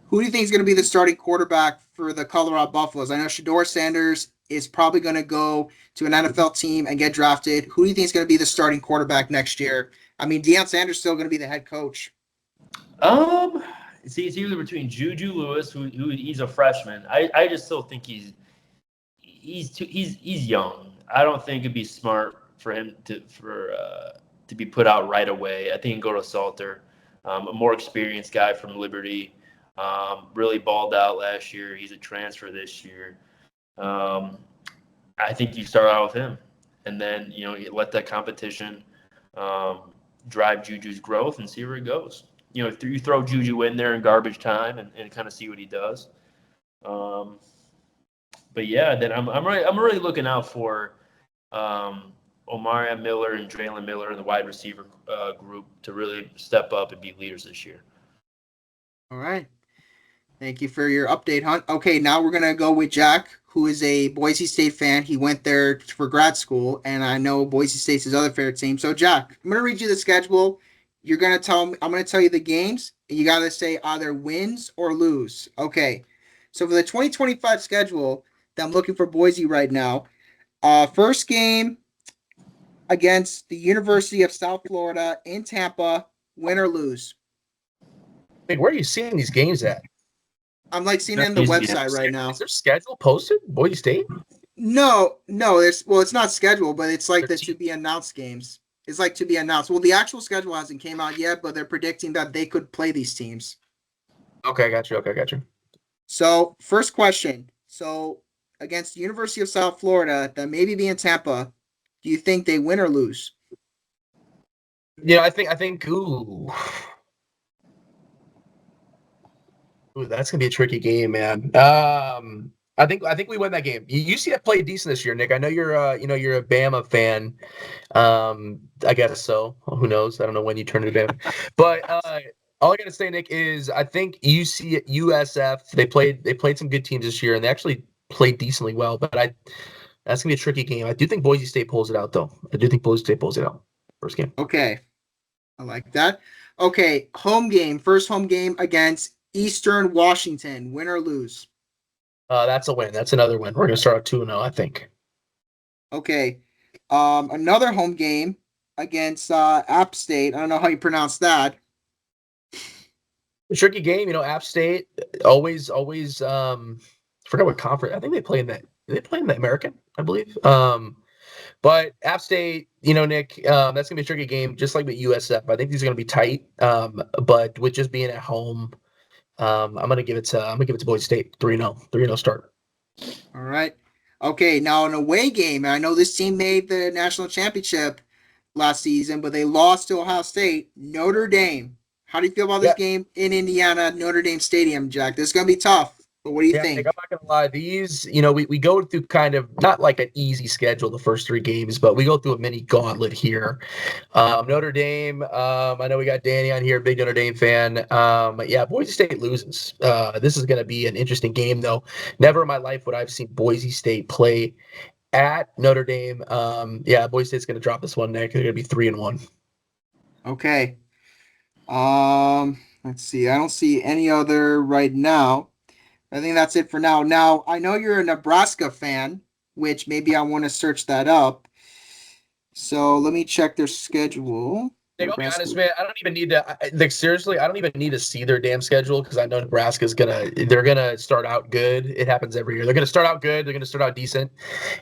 Who do you think is going to be the starting quarterback for the Colorado Buffaloes? I know Shador Sanders is probably going to go to an NFL team and get drafted. Who do you think is going to be the starting quarterback next year? I mean, Deion Sanders is still going to be the head coach. See, it's either between Juju Lewis, who he's a freshman. I just still think he's young. I don't think it'd be smart for him to be put out right away. I think he can go to Salter, a more experienced guy from Liberty. Really balled out last year. He's a transfer this year. I think you start out with him, and then you let that competition drive Juju's growth and see where it goes. If you throw Juju in there in garbage time and kind of see what he does. But yeah, then I'm really looking out for Omari Miller and Draylen Miller in the wide receiver group to really step up and be leaders this year. All right. Thank you for your update, Hunt. Okay, now we're going to go with Jack, who is a Boise State fan. He went there for grad school, and I know Boise State's his other favorite team. So, Jack, I'm going to read you the schedule. You're going to tell me, I'm going to tell you the games, and you got to say either wins or lose. Okay. So, for the 2025 schedule that I'm looking for Boise right now, first game against the University of South Florida in Tampa, win or lose? Wait, where are you seeing these games at? I'm like seeing it on the website right now. Is there schedule posted? Boise State? No. It's not scheduled, but it's like the to be announced games. It's like to be announced. Well, the actual schedule hasn't came out yet, but they're predicting that they could play these teams. Okay, I got you. So, first question. So, against the University of South Florida, that maybe be in Tampa, do you think they win or lose? Yeah, I think. Ooh, that's gonna be a tricky game, man. I think we win that game. UCF played decent this year, Nick. I know you're a Bama fan. I guess so. Who knows? I don't know when you turn to Bama, but all I gotta say, Nick, is I think USF they played some good teams this year, and they actually played decently well. But that's gonna be a tricky game. I do think Boise State pulls it out, though. I do think Boise State pulls it out first game. Okay, I like that. Okay, first home game against Eastern Washington, win or lose? That's a win. That's another win. We're gonna start out 2-0, I think. Okay, another home game against App State. I don't know how you pronounce that. Tricky game, App State always forgot what conference. I think they play in that. They play in the American, I believe. But App State, Nick, that's gonna be a tricky game, just like with USF. I think these are gonna be tight. But with just being at home, I'm gonna give it to Boise State 3-0 start. All right. Okay, now an away game. I know this team made the national championship last season, but they lost to Ohio State. Notre Dame. How do you feel about this game in Indiana, Notre Dame Stadium, Jack? This is gonna be tough. But what do you think? Nick, I'm not gonna lie. These, we go through kind of not like an easy schedule the first 3 games, but we go through a mini gauntlet here. Notre Dame. I know we got Danny on here, big Notre Dame fan. Yeah, Boise State loses. This is gonna be an interesting game, though. Never in my life would I've seen Boise State play at Notre Dame. Yeah, Boise State's gonna drop this one, Nick. They're gonna be 3-1. Okay. Let's see. I don't see any other right now. I think that's it for now. Now, I know you're a Nebraska fan, which maybe I want to search that up. So let me check their schedule. Nick, I'll be honest, man. I don't even need to. Seriously, I don't even need to see their damn schedule because I know Nebraska's they're gonna start out good. It happens every year. They're gonna start out good. They're gonna start out decent,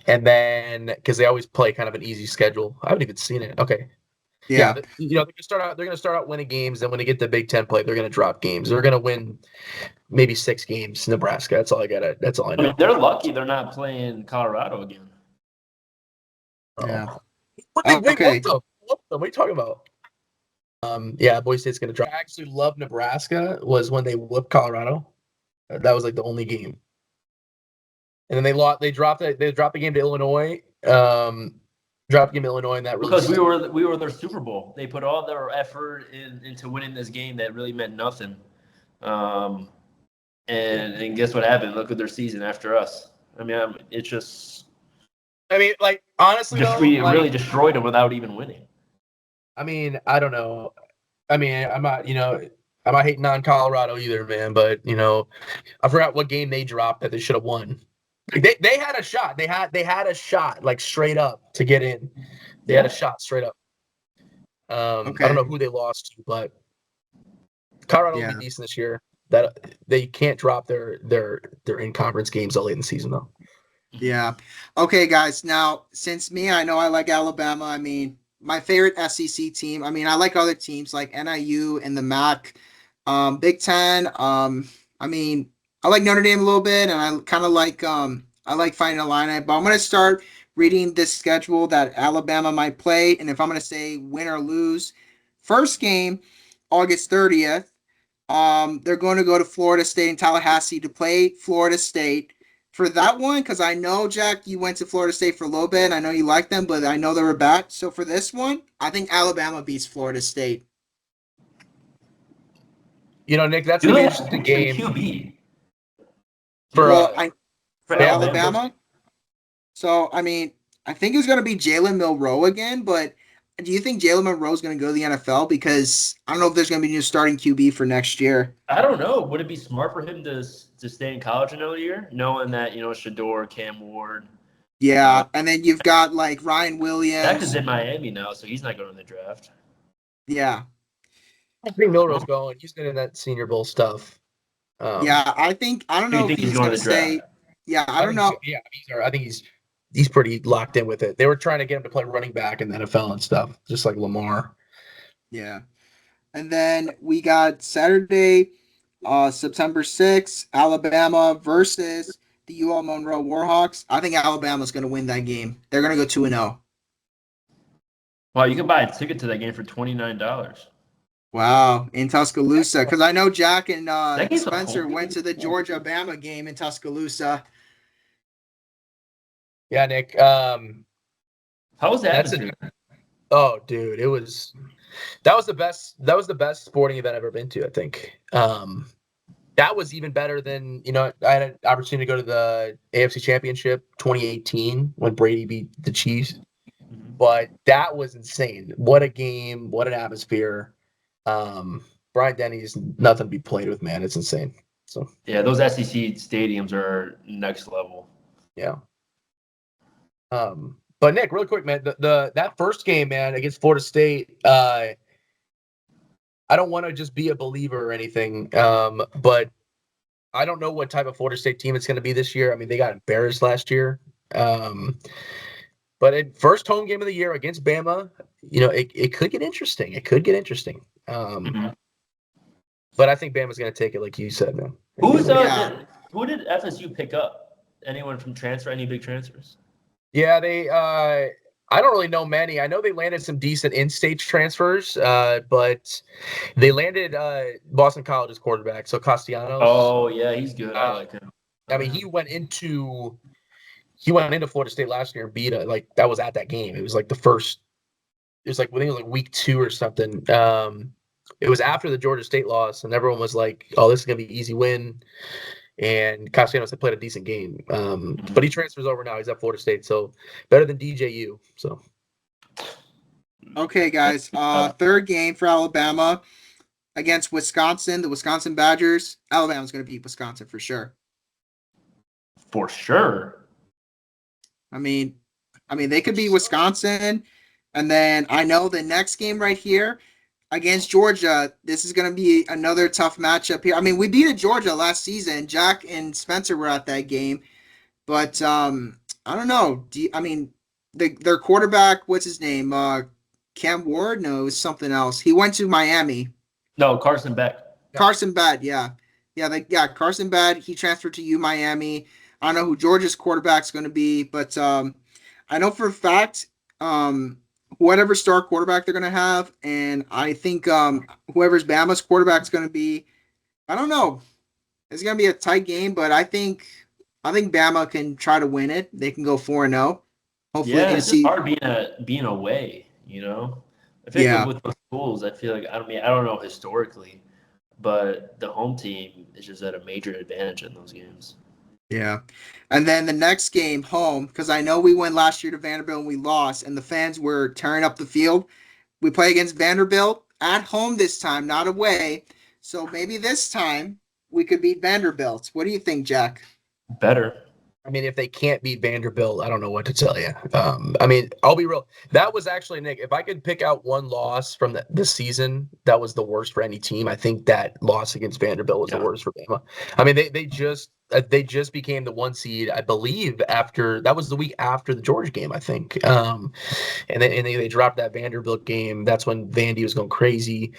and then because they always play kind of an easy schedule. I haven't even seen it. Okay. Yeah, they're gonna start out winning games. Then when they get the Big Ten play, they're gonna drop games. They're gonna win maybe 6 games. Nebraska. That's all I got. That's all I know. I mean, they're lucky they're not playing Colorado again. Yeah. What are you talking about? Yeah, Boise State's gonna drop. I actually love Nebraska was when they whooped Colorado. That was like the only game. and then they lost. They dropped the game to Illinois. Dropped the game to Illinois, and that really because we were their Super Bowl. They put all their effort into winning this game that really meant nothing. And guess what happened? Look at their season after us. I mean, it's just. I mean, like honestly, we really destroyed them without even winning. I mean, I don't know. I mean, I'm not hating on Colorado either, man. But I forgot what game they dropped that they should have won. Like, they had a shot. They had a shot like straight up to get in. They had a shot straight up. Okay. I don't know who they lost to, but Colorado will be decent this year. That they can't drop their in conference games all late in the season though. Yeah. Okay, guys. Now, since I know I like Alabama. I mean, my favorite SEC team. I mean, I like other teams like NIU and the MAC, Big Ten. I mean, I like Notre Dame a little bit, and I kind of like I like Fighting Illini. But I'm gonna start reading this schedule that Alabama might play, and if I'm gonna say win or lose, first game, August 30th. They're going to go to Florida State in Tallahassee to play Florida State. For that one, because I know, Jack, you went to Florida State for a little bit, and I know you like them, but I know they were bad. So for this one, I think Alabama beats Florida State. Nick, that's going to be an interesting game. QB. For Alabama. So, I mean, I think it's going to be Jalen Milroe again, but do you think Jalen Monroe is going to go to the NFL? Because I don't know if there's going to be a new starting QB for next year. I don't know. Would it be smart for him to stay in college another year, knowing that Shador, Cam Ward? Yeah, and then you've got like Ryan Williams. Dak is in Miami now, so he's not going to the draft. Yeah, I think Milroe's going. He's been in that Senior Bowl stuff. I don't know if he's going to stay. Yeah, I don't know. Yeah, I think he's pretty locked in with it. They were trying to get him to play running back in the NFL and stuff, just like Lamar. Yeah. And then we got Saturday, September 6th, Alabama versus the UL Monroe Warhawks. I think Alabama's going to win that game. They're going to go 2-0. Wow, you can buy a ticket to that game for $29. Wow, in Tuscaloosa. Because I know Jack and Spencer went to the Georgia-Bama game in Tuscaloosa. Yeah, Nick. How was that? Oh, dude, that was the best sporting event I've ever been to, I think. That was even better than, I had an opportunity to go to the AFC Championship 2018 when Brady beat the Chiefs. But that was insane. What a game, what an atmosphere. Bryant-Denny's nothing to be played with, man. It's insane. So yeah, those SEC stadiums are next level. Yeah. But Nick, really quick, man, that first game, man, against Florida State, I don't want to just be a believer or anything, but I don't know what type of Florida State team it's going to be this year. I mean, they got embarrassed last year. But first home game of the year against Bama, it could get interesting. It could get interesting. But I think Bama's going to take it, like you said, man. Who did FSU pick up? Anyone from transfer? Any big transfers? Yeah, they. I don't really know many. I know they landed some decent in-state transfers, but they landed Boston College's quarterback, so Castellanos. Oh yeah, he's good. I like him. I mean, he went into Florida State last year and beat it. Like that was at that game. It was like the first. It was like I think it was like week 2 or something. It was after the Georgia State loss, and everyone was like, "Oh, this is gonna be an easy win." And Castellanos had played a decent game, but he transfers over now. He's at Florida State, so better than DJU. So, okay, guys, third game for Alabama against Wisconsin, the Wisconsin Badgers. Alabama's going to beat Wisconsin for sure. For sure. I mean, they could beat Wisconsin, and then I know the next game right here. Against Georgia, this is going to be another tough matchup here. I mean, we beat Georgia last season. Jack and Spencer were at that game. But I don't know. Their quarterback, what's his name? Cam Ward? No, it was something else. He went to Miami. No, Carson Beck. Carson Beck, yeah. Carson Beck. He transferred to Miami. I don't know who Georgia's quarterback's going to be, but I know for a fact whatever star quarterback they're going to have, and I think whoever's Bama's quarterback is going to be, I don't know. It's going to be a tight game, but I think I think Bama can try to win it. They can go 4-0. Hopefully, Yeah, can it's just see. hard being away. I feel like Yeah, with those schools, I feel like I don't know historically, but the home team is just at a major advantage in those games. yeah. And then the next game, home, because I know we went last year to Vanderbilt and we lost, and the fans were tearing up the field. We play against Vanderbilt at home this time, not away. So maybe this time we could beat Vanderbilt. What do you think, Jack? Better. I mean, if they can't beat Vanderbilt, I don't know what to tell you. I mean, I'll be real. That was actually, Nick, if I could pick out one loss from this season that was the worst for any team, I think that loss against Vanderbilt was the worst for Bama. I mean, they just became the 1 seed, I believe, after that was the week after the Georgia game, I think. And they dropped that Vanderbilt game. That's when Vandy was going crazy.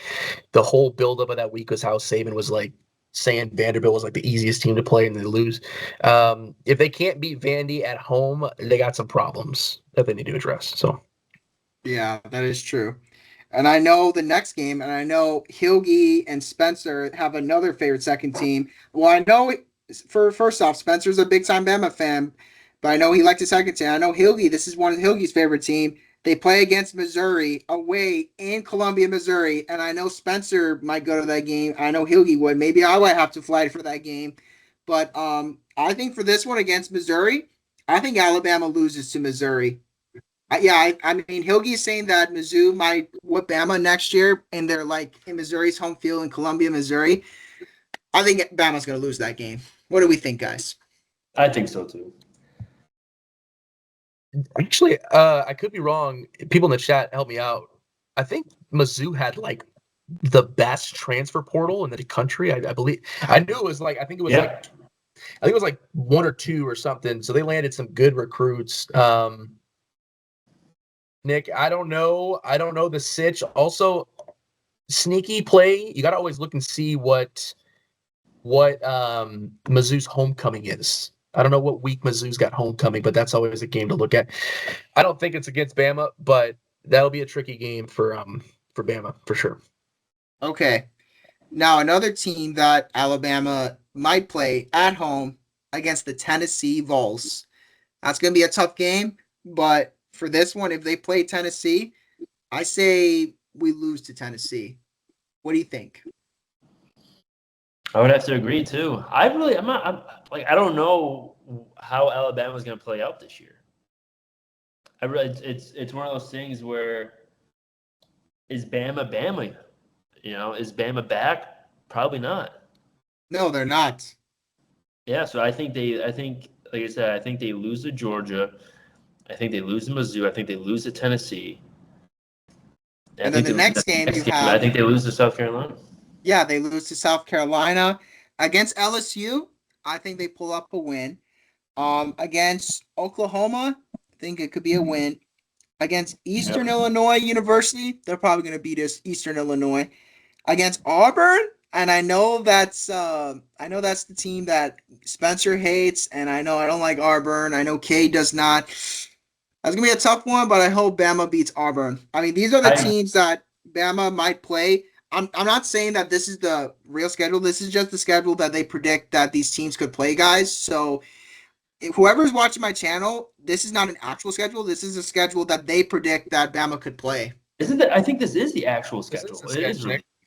The whole buildup of that week was how Saban was like saying Vanderbilt was like the easiest team to play and they lose. If they can't beat Vandy at home, they got some problems that they need to address. So Yeah, that is true. And I know the next game, and I know Hilgi and Spencer have another favorite second team. Well, I know for first off, Spencer's a big time Bama fan, but I know he likes the second team. I know Hilgi, this is one of Hilgi's favorite team. They play against Missouri away in Columbia, Missouri, and I know Spencer might go to that game. I know Hilgi would. Maybe I would have to fly for that game. But I think for this one against Missouri, I think Alabama loses to Missouri. I mean, Hilgi's saying that Mizzou might whip Bama next year, and they're like in Missouri's home field in Columbia, Missouri. I think Bama's going to lose that game. What do we think, guys? I think so too. actually, I could be wrong. People in the chat help me out. I think Mizzou had like the best transfer portal in the country. I believe. I knew it was like. I think it was like one or two or something. So they landed some good recruits. Nick, I don't know. I don't know the sitch. Also, sneaky play. You got to always look and see what Mizzou's homecoming is. I don't know what week Mizzou's got homecoming, but that's always a game to look at. I don't think it's against Bama, but that'll be a tricky game for Bama for sure. Okay. Now another team that Alabama might play at home against the Tennessee Vols. That's going to be a tough game, but for this one, if they play Tennessee, I say we lose to Tennessee. What do you think? I would have to agree too. I don't know how Alabama's going to play out this year. It's one of those things where is Bama? Is Bama back? Probably not. No, they're not. Yeah, so I think like I said, I think they lose to Georgia. I think they lose to Mizzou. I think they lose to Tennessee. And then the next game you have. I think they lose to South Carolina. Yeah, they lose to South Carolina. Against LSU, I think they pull up a win. Against Oklahoma, I think it could be a win. Against Eastern Illinois University, they're probably going to beat us. Eastern Illinois. Against Auburn, and I know that's the team that Spencer hates, and I know I don't like Auburn. I know Kay does not. That's gonna be a tough one, but I hope Bama beats Auburn. I mean, these are the teams that Bama might play. I'm not saying that this is the real schedule. This is just the schedule that they predict that these teams could play, guys. So if whoever's watching my channel, this is not an actual schedule. This is a schedule that they predict that Bama could play. Isn't that? I think this is the actual schedule.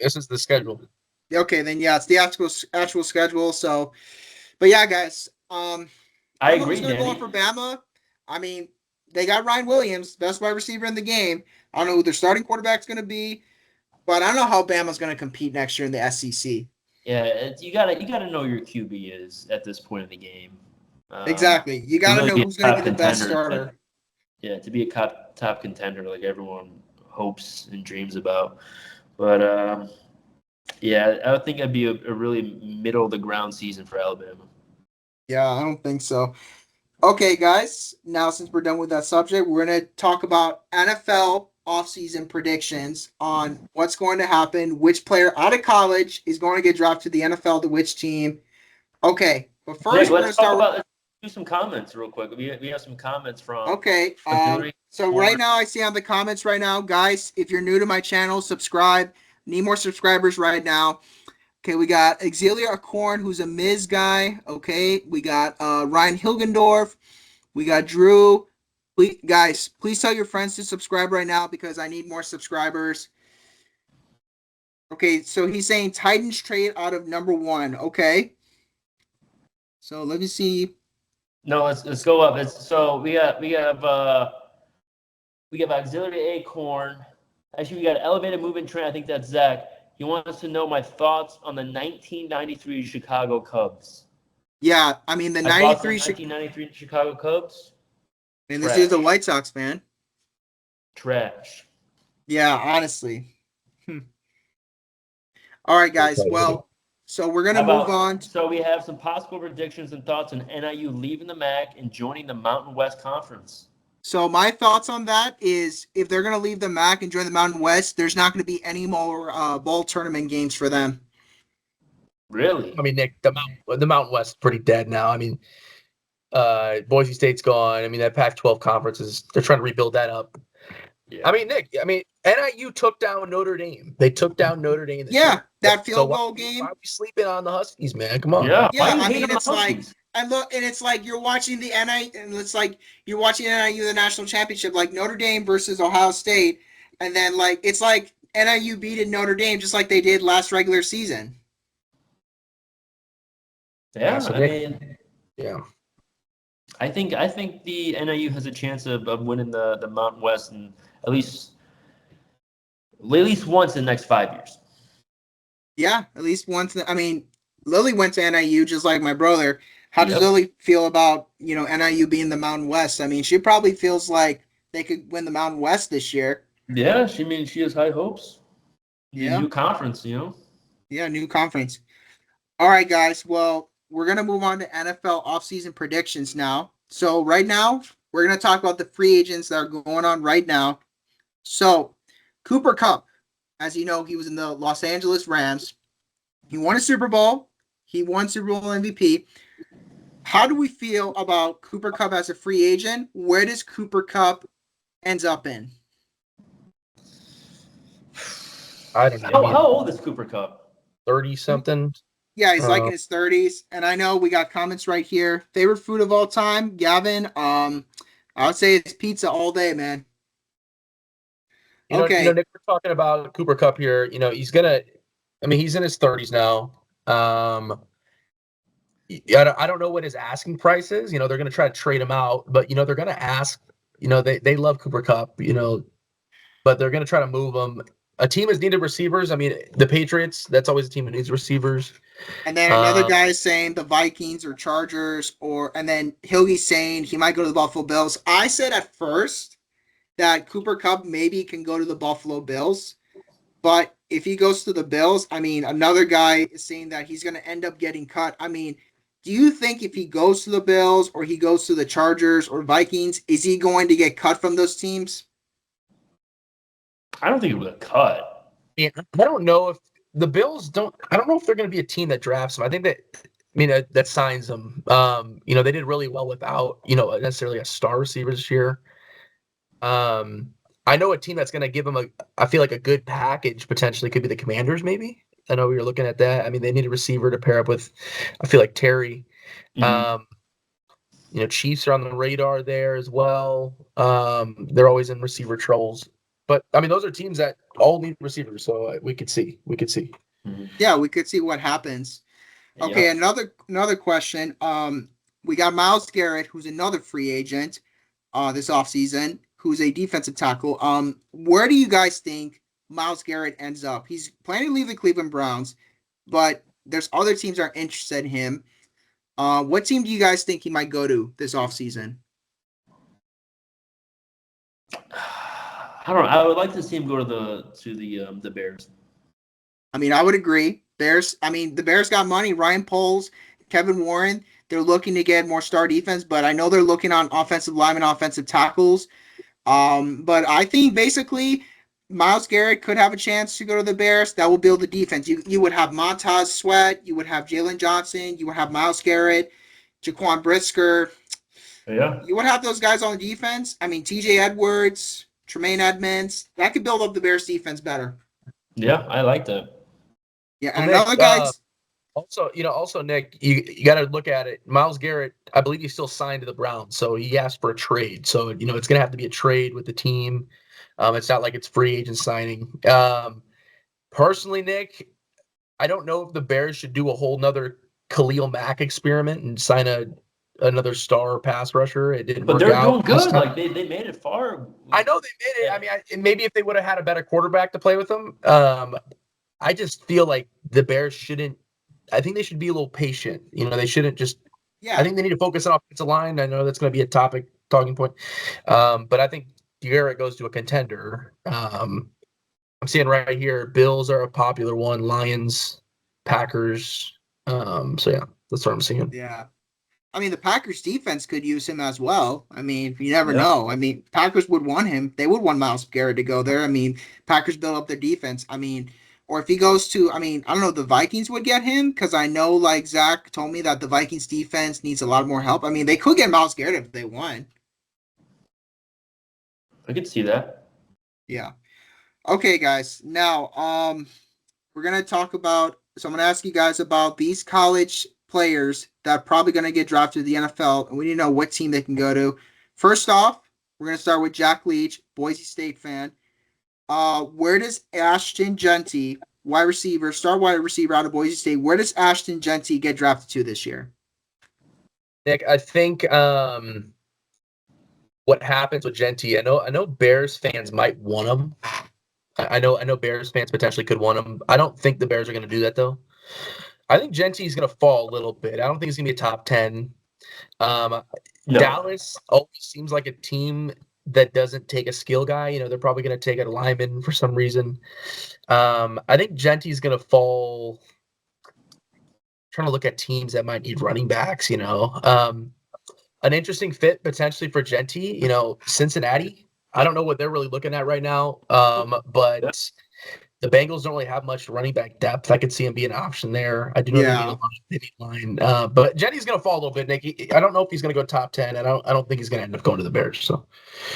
This is the schedule. Okay, then yeah, it's the actual schedule. So, but yeah, guys, I agree. Gonna go on for Bama. I mean, they got Ryan Williams, best wide receiver in the game. I don't know who their starting quarterback's going to be, but I don't know how Bama's going to compete next year in the SEC. Yeah, you gotta know your QB is at this point in the game. Exactly, you got to know who's going to be the best starter. Yeah, to be a top contender like everyone hopes and dreams about. But yeah, I would think it'd be a really middle of the ground season for Alabama. Yeah, I don't think so. Okay, guys, now since we're done with that subject, we're going to talk about NFL offseason predictions on what's going to happen, which player out of college is going to get drafted to the NFL, to which team. Okay, but first, Nick, let's do some comments real quick. We have some comments from. Okay, so right now I see on the comments right now, guys, if you're new to my channel, subscribe. Need more subscribers right now. Okay, we got Xavier Acorn, who's a Miz guy. Okay, we got Ryan Hilgendorf. We got Drew. Guys, please tell your friends to subscribe right now because I need more subscribers. Okay, so he's saying Titans trade out of number 1. Okay. So let me see. No, let's go up. We have Auxiliary Acorn. Actually, we got Elevated Movement Train. I think that's Zach. He wants to know my thoughts on the 1993 Chicago Cubs. Yeah, I mean the My thoughts on 93. 1993 Chicago Cubs. And this is the White Sox, man. Trash. Yeah, honestly. All right, guys. Well, so we're gonna move on. So we have some possible predictions and thoughts on NIU leaving the MAC and joining the Mountain West Conference. So my thoughts on that is if they're gonna leave the MAC and join the Mountain West, there's not gonna be any more bowl tournament games for them. Really? I mean, Nick, the Mountain West is pretty dead now. I mean, Boise State's gone. I mean, that Pac-12 conference they're trying to rebuild that up. Yeah. I mean, Nick, NIU took down Notre Dame. They took down Notre Dame. Yeah, that field goal game. Why are we sleeping on the Huskies, man? Come on. Yeah, I mean, it's like, it's like you're watching the NIU, and it's like you're watching NIU the national championship, like Notre Dame versus Ohio State, and then like it's like NIU beating Notre Dame just like they did last regular season. Yeah, so I mean, yeah. I think the NIU has a chance of winning the Mountain West and at least once in the next 5 years. Yeah, at least once. I mean, Lily went to NIU just like my brother. How does Lily feel about NIU being the Mountain West? I mean, she probably feels like they could win the Mountain West this year. Yeah, she has high hopes. Yeah, new conference, Yeah, new conference. All right, guys. Well, we're gonna move on to NFL offseason predictions now. So right now, we're gonna talk about the free agents that are going on right now. So Cooper Kupp, as you know, he was in the Los Angeles Rams. He won a Super Bowl. He won Super Bowl MVP. How do we feel about Cooper Kupp as a free agent? Where does Cooper Kupp ends up in? I don't know. How old is Cooper Kupp? 30-something. Yeah, he's like in his 30s. And I know we got comments right here. Favorite food of all time, Gavin. I would say it's pizza all day, man. Okay. Nick, we're talking about Cooper Kupp here. He's in his 30s now. I don't know what his asking price is. They're going to try to trade him out, but they're going to ask. They love Cooper Kupp. But they're going to try to move him. A team has needed receivers. I mean, the Patriots. That's always a team that needs receivers. And then another guy is saying the Vikings or Chargers, and then Hilgy's saying he might go to the Buffalo Bills. I said at first that Cooper Kupp maybe can go to the Buffalo Bills, but if he goes to the Bills, I mean, another guy is saying that he's going to end up getting cut. I mean, do you think if he goes to the Bills or he goes to the Chargers or Vikings, is he going to get cut from those teams? I don't think it was a cut. Yeah, I don't know if the Bills I don't know if they're going to be a team that drafts him. I think that signs him. They did really well without, necessarily a star receiver this year. I know a team that's going to give him I feel like a good package potentially could be the Commanders, maybe. I know we were looking at that. I mean, they need a receiver to pair up with, I feel like Terry. Mm-hmm. Chiefs are on the radar there as well. They're always in receiver troubles. But I mean, those are teams that all need receivers, so we could see. Mm-hmm. Yeah, we could see what happens. Okay, another question. We got Myles Garrett, who's another free agent, this offseason, who's a defensive tackle. Where do you guys think Myles Garrett ends up? He's planning to leave the Cleveland Browns, but there's other teams that are interested in him. What team do you guys think he might go to this offseason? I don't know. I would like to see him go to the Bears. I mean, I would agree. Bears. I mean, the Bears got money. Ryan Poles, Kevin Warren. They're looking to get more star defense, but I know they're looking on offensive linemen, offensive tackles. But I think basically Myles Garrett could have a chance to go to the Bears. That will build the defense. You would have Montez Sweat. You would have Jalen Johnson. You would have Myles Garrett, Jaquan Brisker. Yeah. You would have those guys on the defense. I mean, TJ Edwards, Tremaine Edmonds. That could build up the Bears defense better. Yeah, I like that. Yeah, Well, and Nick, another guy's also Nick, you got to look at it. Myles Garrett, I believe he's still signed to the Browns, so he asked for a trade. So it's going to have to be a trade with the team. It's not like it's free agent signing. Personally, Nick, I don't know if the Bears should do a whole nother Khalil Mack experiment and sign another star pass rusher. It didn't But work they're out doing last good. time. Like they made it far. I know they made it. I mean, maybe if they would have had a better quarterback to play with them, I just feel like the Bears shouldn't. I think they should be a little patient. They shouldn't just. I yeah. think they need to focus on offensive line. I know that's going to be a talking point, but I think Garrett goes to a contender. I'm seeing right here, Bills are a popular one, Lions, Packers. So yeah, that's what I'm seeing. Yeah. I mean, the Packers defense could use him as well. I mean, you never Yeah. know. I mean, Packers would want him. They would want Myles Garrett to go there. I mean, Packers build up their defense. I mean, or if he goes to, I mean, I don't know, the Vikings would get him because I know, like Zach told me that the Vikings defense needs a lot more help. I mean, they could get Myles Garrett if they want. I could see that. Yeah. Okay, guys. Now, we're gonna talk about. So I'm gonna ask you guys about these college players that are probably gonna get drafted to the NFL, and we need to know what team they can go to. First off, we're gonna start with Jack Leach, Boise State fan. Where does Ashton Genty, star wide receiver out of Boise State, where does Ashton Genty get drafted to this year? Nick, I think what happens with Genty, I know Bears fans might want him. I know Bears fans potentially could want him. I don't think the Bears are going to do that though. I think Genty's going to fall a little bit. I don't think he's going to be a top 10. Um, No. Dallas always seems like a team that doesn't take a skill guy. They're probably going to take a lineman for some reason. I think Genty's going to fall. Trying to look at teams that might need running backs. An interesting fit potentially for Genty. Cincinnati. I don't know what they're really looking at right now. But Yeah. the Bengals don't really have much running back depth. I could see him be an option there. I do know Yeah. they need line. But Genty's going to fall a little bit, Nick. I don't know if he's going to go top 10, and I don't think he's going to end up going to the Bears. So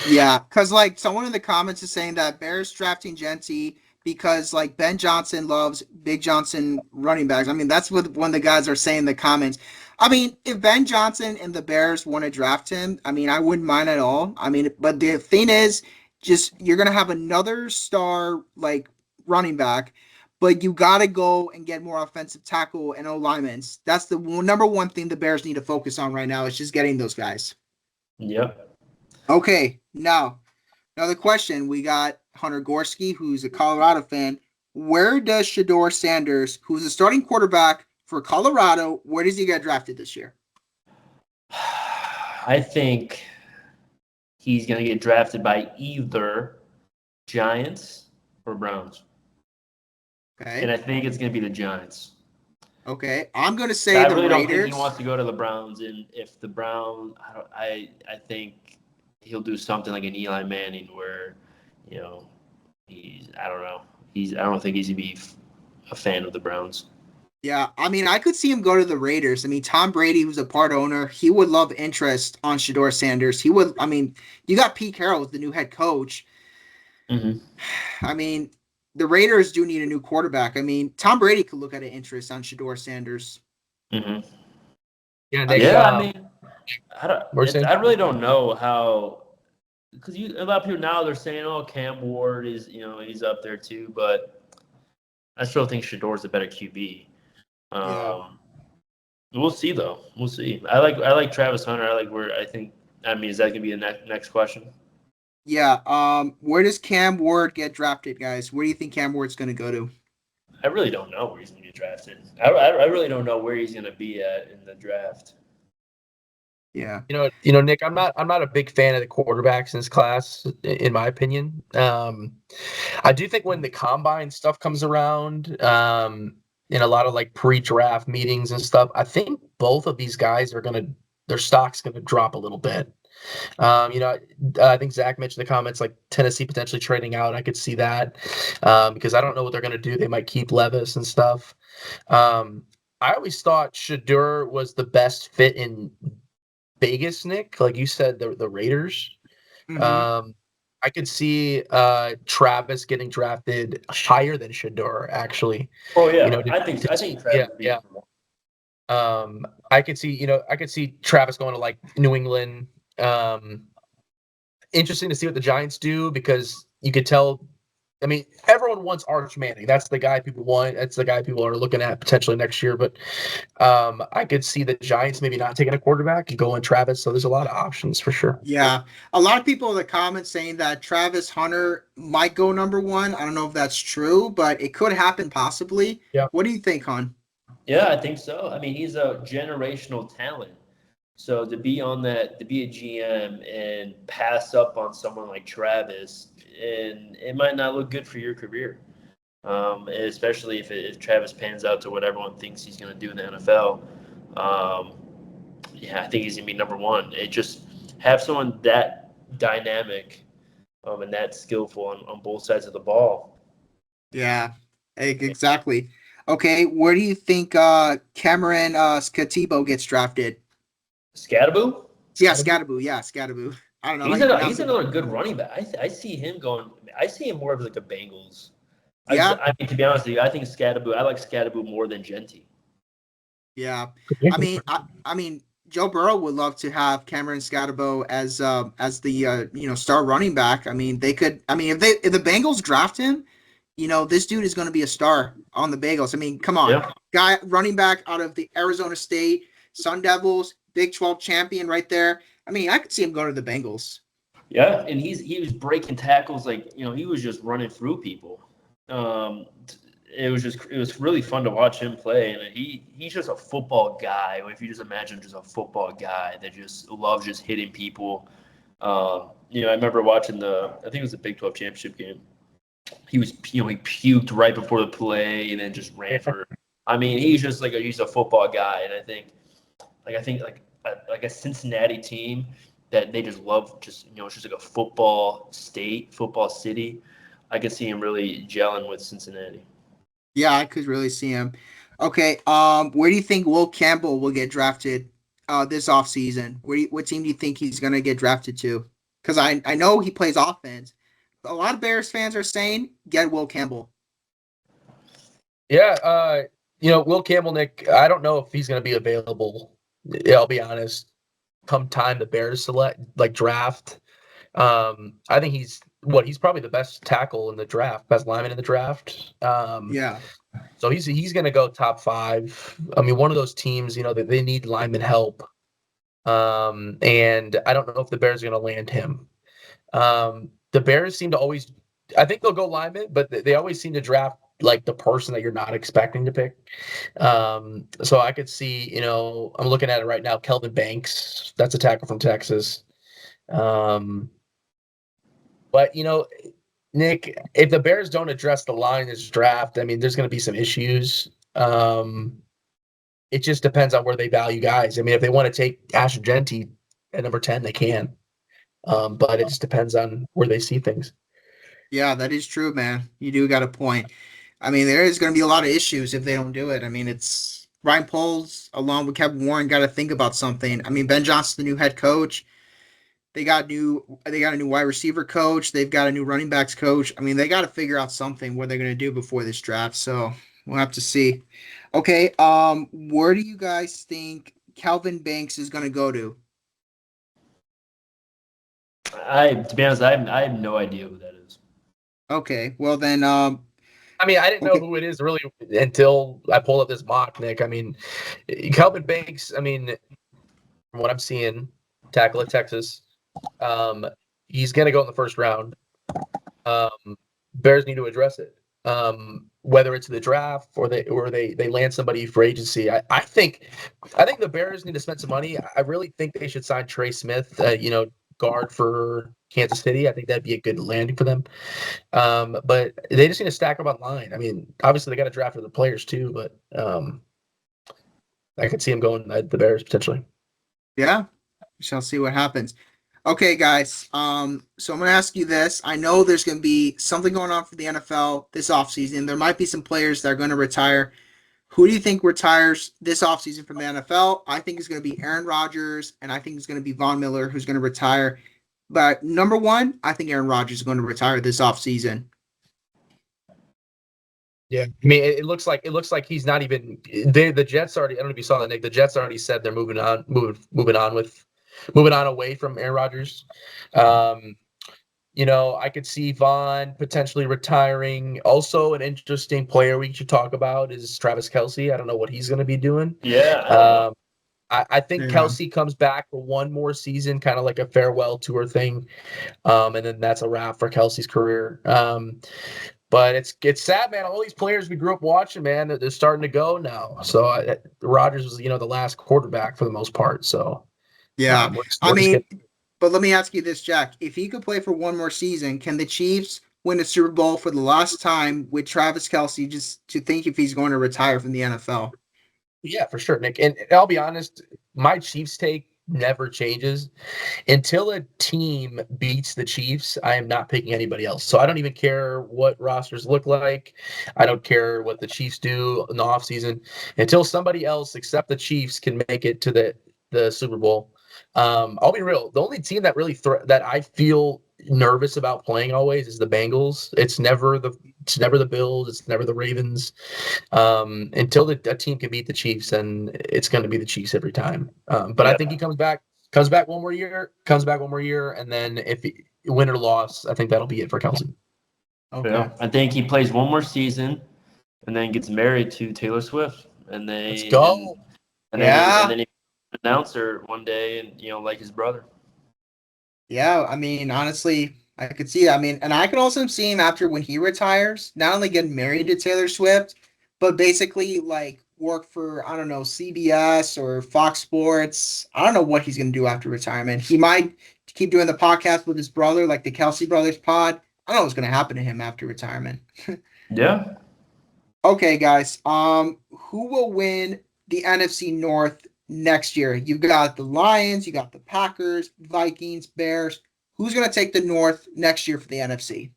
Yeah, because like someone in the comments is saying that Bears drafting Genty because like Ben Johnson loves Big Johnson running backs. I mean, that's what one of the guys are saying in the comments. I mean, if Ben Johnson and the Bears want to draft him, I mean, I wouldn't mind at all. I mean, but the thing is, just you're gonna have another star like running back, but you got to go and get more offensive tackle and O linemen. That's the number one thing the Bears need to focus on right now is just getting those guys. Yep. Okay, now another question. We got Hunter Goorsky, who's a Colorado fan. Where does Shador Sanders, who's a starting quarterback for Colorado, where does he get drafted this year? I think he's going to get drafted by either Giants or Browns. Okay. And I think it's going to be the Giants. Okay. I'm going to say I the really Raiders. don't think he wants to go to the Browns. And if the Browns, I think he'll do something like an Eli Manning where, I don't know. I don't think he's going to be a fan of the Browns. Yeah, I mean, I could see him go to the Raiders. I mean, Tom Brady, who's a part owner, he would love interest on Shador Sanders. He would, I mean, you got Pete Carroll as the new head coach. Mm-hmm. I mean, the Raiders do need a new quarterback. I mean, Tom Brady could look at an interest on Shador Sanders. Mm-hmm. yeah, Nick, I mean, I really saying? don't know how, because a lot of people now they're saying, oh, Cam Ward is, he's up there too, but I still think Shador's a better QB. Yeah. We'll see though. We'll see. I like Travis Hunter. Is that gonna be the next question? Yeah. Where does Cam Ward get drafted, guys? Where do you think Cam Ward's going to go to? I really don't know where he's gonna get drafted. I really don't know where he's gonna be at in the draft. Yeah. Nick, I'm not a big fan of the quarterbacks in this class, in my opinion. I do think when the combine stuff comes around, in a lot of like pre-draft meetings and stuff, I think both of these guys their stock's gonna drop a little bit. I think Zach mentioned the comments like Tennessee potentially trading out. I could see that because I don't know what they're gonna do. They might keep Levis and stuff. I always thought Shador was the best fit in Vegas, Nick, like you said, the Raiders. Mm-hmm. I could see Travis getting drafted higher than Shador, actually. Oh yeah, You know, I think Travis yeah, would be yeah. number one. I could see Travis going to like New England. Interesting to see what the Giants do because you could tell. I mean, everyone wants Arch Manning. That's the guy people want. That's the guy people are looking at potentially next year. But I could see the Giants maybe not taking a quarterback and going Travis. So there's a lot of options for sure. Yeah, a lot of people in the comments saying that Travis Hunter might go number one. I don't know if that's true, but it could happen possibly. Yeah. What do you think, Hun? Yeah, I think so. I mean, he's a generational talent. So to be a GM and pass up on someone like Travis, and it might not look good for your career, especially if Travis pans out to what everyone thinks he's going to do in the NFL. Yeah, I think he's going to be number one. It just have someone that dynamic and that skillful on both sides of the ball. Yeah, exactly. Okay, where do you think Cameron Skatibo gets drafted? Scatterboo? Yeah, Scatterbo. Yeah, Scatterbo. I don't know how He's you pronounce it. another good running back. I see him going. I see him more of like a Bengals. Yeah, I mean, to be honest with you, I think Scatterboo. I like Scatterboo more than Genty. yeah. I mean, Joe Burrow would love to have Cameron Scatterbo as the star running back. I mean, they could. I mean, if the Bengals draft him, this dude is going to be a star on the Bengals. I mean, come on, Yeah. guy running back out of the Arizona State Sun Devils, Big 12 champion right there. I mean, I could see him going to the Bengals. Yeah, and he was breaking tackles like he was just running through people. Um, it was really fun to watch him play, and he's just a football guy. If you just imagine just a football guy that just loves just hitting people. I remember watching I think it was the Big 12 championship game. He was he puked right before the play and then just ran for. I mean, he's just he's a football guy, and I think like a Cincinnati team that they just love it's just like a football state, football city. I could see him really gelling with Cincinnati. Yeah, I could really see him. Okay, where do you think Will Campbell will get drafted this offseason? What team do you think he's gonna get drafted to? Because I know he plays offense. A lot of Bears fans are saying get Will Campbell. Yeah, Will Campbell, Nick. I don't know if he's going to be available. Yeah, I'll be honest. Come time the Bears draft. I think he's probably the best tackle in the draft, best lineman in the draft. Yeah. So he's going to go top 5. I mean, one of those teams, that they need lineman help. And I don't know if the Bears are going to land him. The Bears seem to always, I think they'll go lineman, but they always seem to draft like the person that you're not expecting to pick. So I could see, I'm looking at it right now. Kelvin Banks, that's a tackle from Texas. But Nick, if the Bears don't address the line in this draft, I mean, there's going to be some issues. It just depends on where they value guys. I mean, if they want to take Asher Genty at number 10, they can. But it just depends on where they see things. Yeah, that is true, man. You do got a point. I mean, there is going to be a lot of issues if they don't do it. I mean, it's Ryan Poles along with Kevin Warren got to think about something. I mean, Ben Johnson's the new head coach. They got a new wide receiver coach. They've got a new running backs coach. I mean, they got to figure out something what they're going to do before this draft. So we'll have to see. Okay, where do you guys think Calvin Banks is going to go to? To be honest, I have no idea who that is. Okay, well then, I mean, I didn't know who it is really until I pulled up this mock, Nick. I mean, Calvin Banks, I mean, from what I'm seeing, tackle at Texas, he's going to go in the first round. Bears need to address it. Whether it's the draft or they land somebody for agency. I think the Bears need to spend some money. I really think they should sign Trey Smith, guard for Kansas City. I think that'd be a good landing for them. But they just need to stack up on line. I mean, obviously they got to draft for the players too, but I could see them going the Bears potentially. Yeah, we shall see what happens. Okay, guys. So I'm going to ask you this. I know there's going to be something going on for the NFL this offseason. There might be some players that are going to retire. Who do you think retires this offseason from the NFL? I think it's going to be Aaron Rodgers, and I think it's going to be Von Miller who's going to retire. But number one, I think Aaron Rodgers is going to retire this offseason. Yeah, I mean, it looks like he's not even. The Jets already. I don't know if you saw that, Nick. The Jets already said they're moving on away from Aaron Rodgers. I could see Vaughn potentially retiring. Also, an interesting player we should talk about is Travis Kelce. I don't know what he's going to be doing. Yeah. I think Kelce comes back for one more season, kind of like a farewell tour thing, and then that's a wrap for Kelce's career. But it's sad, man. All these players we grew up watching, man, they're starting to go now. So Rodgers was, the last quarterback for the most part. So yeah, we're just getting... But let me ask you this, Jack: if he could play for one more season, can the Chiefs win a Super Bowl for the last time with Travis Kelce? Just to think if he's going to retire from the NFL. Yeah, for sure, Nick. And I'll be honest, my Chiefs take never changes. Until a team beats the Chiefs, I am not picking anybody else. So I don't even care what rosters look like. I don't care what the Chiefs do in the offseason. Until somebody else except the Chiefs can make it to the Super Bowl. I'll be real. The only team that really that I feel nervous about playing always is the Bengals. It's never the Bills. It's never the Ravens. Until a team can beat the Chiefs, and it's going to be the Chiefs every time. But I think he comes back one more year, and then if he win or loss, I think that'll be it for Kelce. Okay. Yeah, I think he plays one more season, and then gets married to Taylor Swift, and let's go. And then he announcer one day, and like his brother. Yeah, I mean, honestly, I could see that. I mean, and I could also see him after when he retires, not only getting married to Taylor Swift, but basically like work for, I don't know, CBS or Fox Sports. I don't know what he's going to do after retirement. He might keep doing the podcast with his brother, like the Kelsey Brothers pod. I don't know what's going to happen to him after retirement. Yeah. Okay, guys. Who will win the NFC North next year? You've got the Lions, you got the Packers, Vikings, Bears. Who's going to take the North next year for the NFC?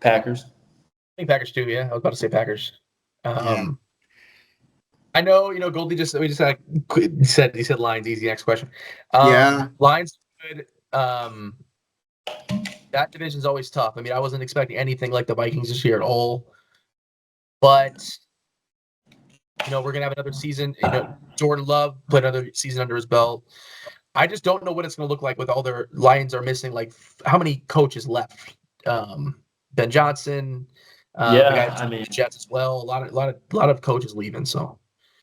Packers. I think Packers too. Yeah, I was about to say Packers. Yeah. I know. Goldie just said Lions. Easy. Next question. Yeah. Lions good. That division's always tough. I mean, I wasn't expecting anything like the Vikings this year at all. But we're gonna have another season. Jordan Love put another season under his belt. I just don't know what it's gonna look like with all their Lions are missing. Like, how many coaches left? Ben Johnson. The guy Jets as well. A lot of coaches leaving. So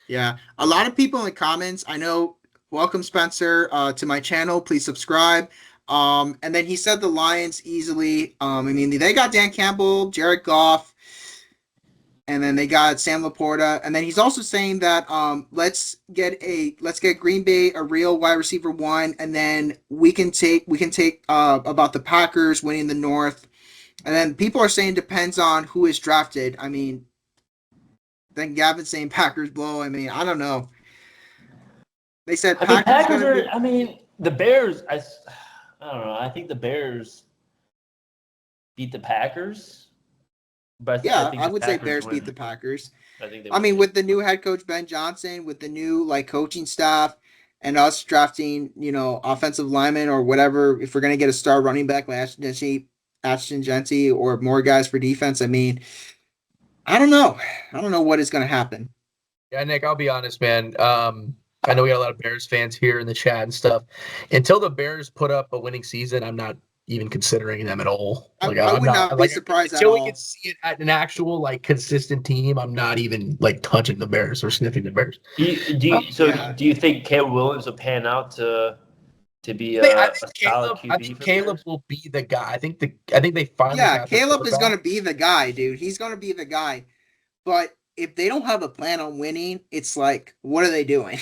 yeah, a lot of people in the comments. I know. Welcome, Spencer, to my channel. Please subscribe. And then he said the Lions easily. I mean, they got Dan Campbell, Jared Goff, and then they got Sam Laporta. And then he's also saying that let's get Green Bay a real wide receiver one, and then we can take about the Packers winning the North. And then people are saying depends on who is drafted. I mean, then Gavin's saying Packers blow. I mean, I don't know. They said Packers are. I mean, the Bears. I don't know. I think the Bears beat the Packers. But I would say Bears beat the Packers. I mean, with the new head coach Ben Johnson, with the new coaching staff, and us drafting, offensive linemen or whatever. If we're gonna get a star running back like Ashton Genty or more guys for defense, I mean, I don't know. I don't know what is gonna happen. Yeah, Nick, I'll be honest, man. I know we got a lot of Bears fans here in the chat and stuff. Until the Bears put up a winning season, I'm not even considering them at all. I would not be surprised until at we all. can see it at an actual consistent team. I'm not even touching the Bears or sniffing the Bears. Do you think Caleb Williams will pan out to be I think solid QB? I think Caleb will be the guy. I think they finally. Yeah, Caleb is going to be the guy, dude. He's going to be the guy. But if they don't have a plan on winning, it's like, what are they doing?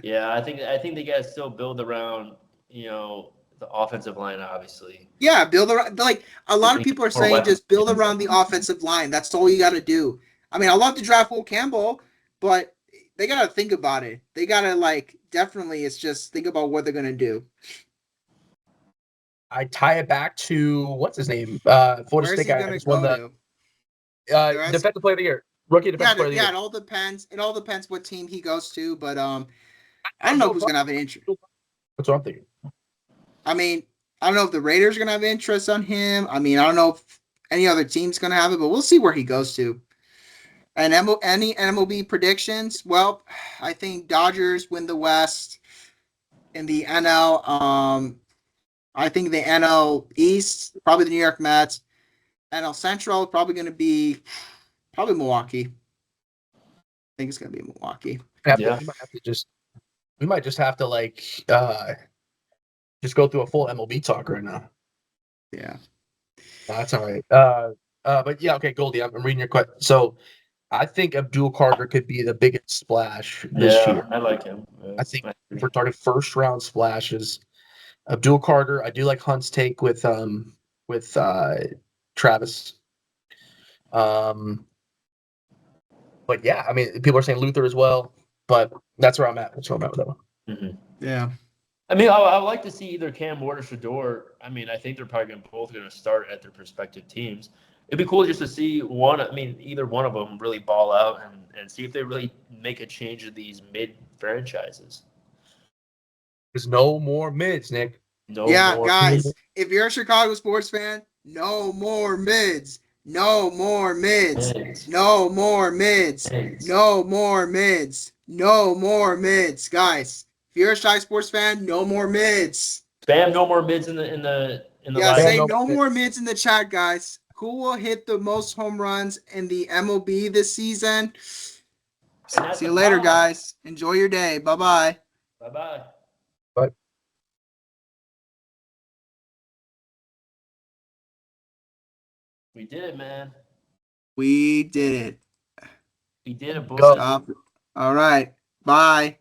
Yeah, I think they got to still build around the offensive line, obviously. Yeah, build around. A lot of people are saying just build around the offensive line. That's all you got to do. I mean, I love to draft Will Campbell, but they got to think about it. They got to definitely. It's just think about what they're gonna do. I tie it back to what's his name? Florida State guy just won the defensive player of the year, rookie defensive player of the year. Yeah, it all depends. It all depends what team he goes to, but I don't know who's going to have an interest. That's what I'm thinking. I mean, I don't know if the Raiders are going to have interest on him. I mean, I don't know if any other team's going to have it, but we'll see where he goes to. And any MLB predictions? Well, I think Dodgers win the West. In the NL, I think the NL East, probably the New York Mets. NL Central, probably going to be probably Milwaukee. I think it's going to be Milwaukee. We might just have to like just go through a full MLB talk right now. Yeah. No, that's all right. But yeah, okay, Goldie, I'm reading your question. So I think Abdul Carter could be the biggest splash this year. I like him. I think if we're talking first round splashes, Abdul Carter. I do like Hunt's take with Travis. But yeah, I mean, people are saying Luther as well, but that's where I'm at. That's where I'm at with that one. Mm-hmm. Yeah. I mean, I would like to see either Cam Ward or Shador. I mean, I think they're probably both going to start at their respective teams. It'd be cool just to see one. I mean, either one of them really ball out and see if they really make a change of these mid franchises. There's no more mids, Nick. No more. Guys, if you're a Chicago sports fan, no more mids. No more mids. No more mids. No more mids. No more mids. Guys, if you're a Chi sports fan, no more mids. Spam no more mids in the live. Say no more mids in the chat, guys. Who will hit the most home runs in the MLB this season? See you later, guys. Enjoy your day. Bye-bye. Bye-bye. Bye. We did it, man. We did it. We did it, boys. All right. Bye.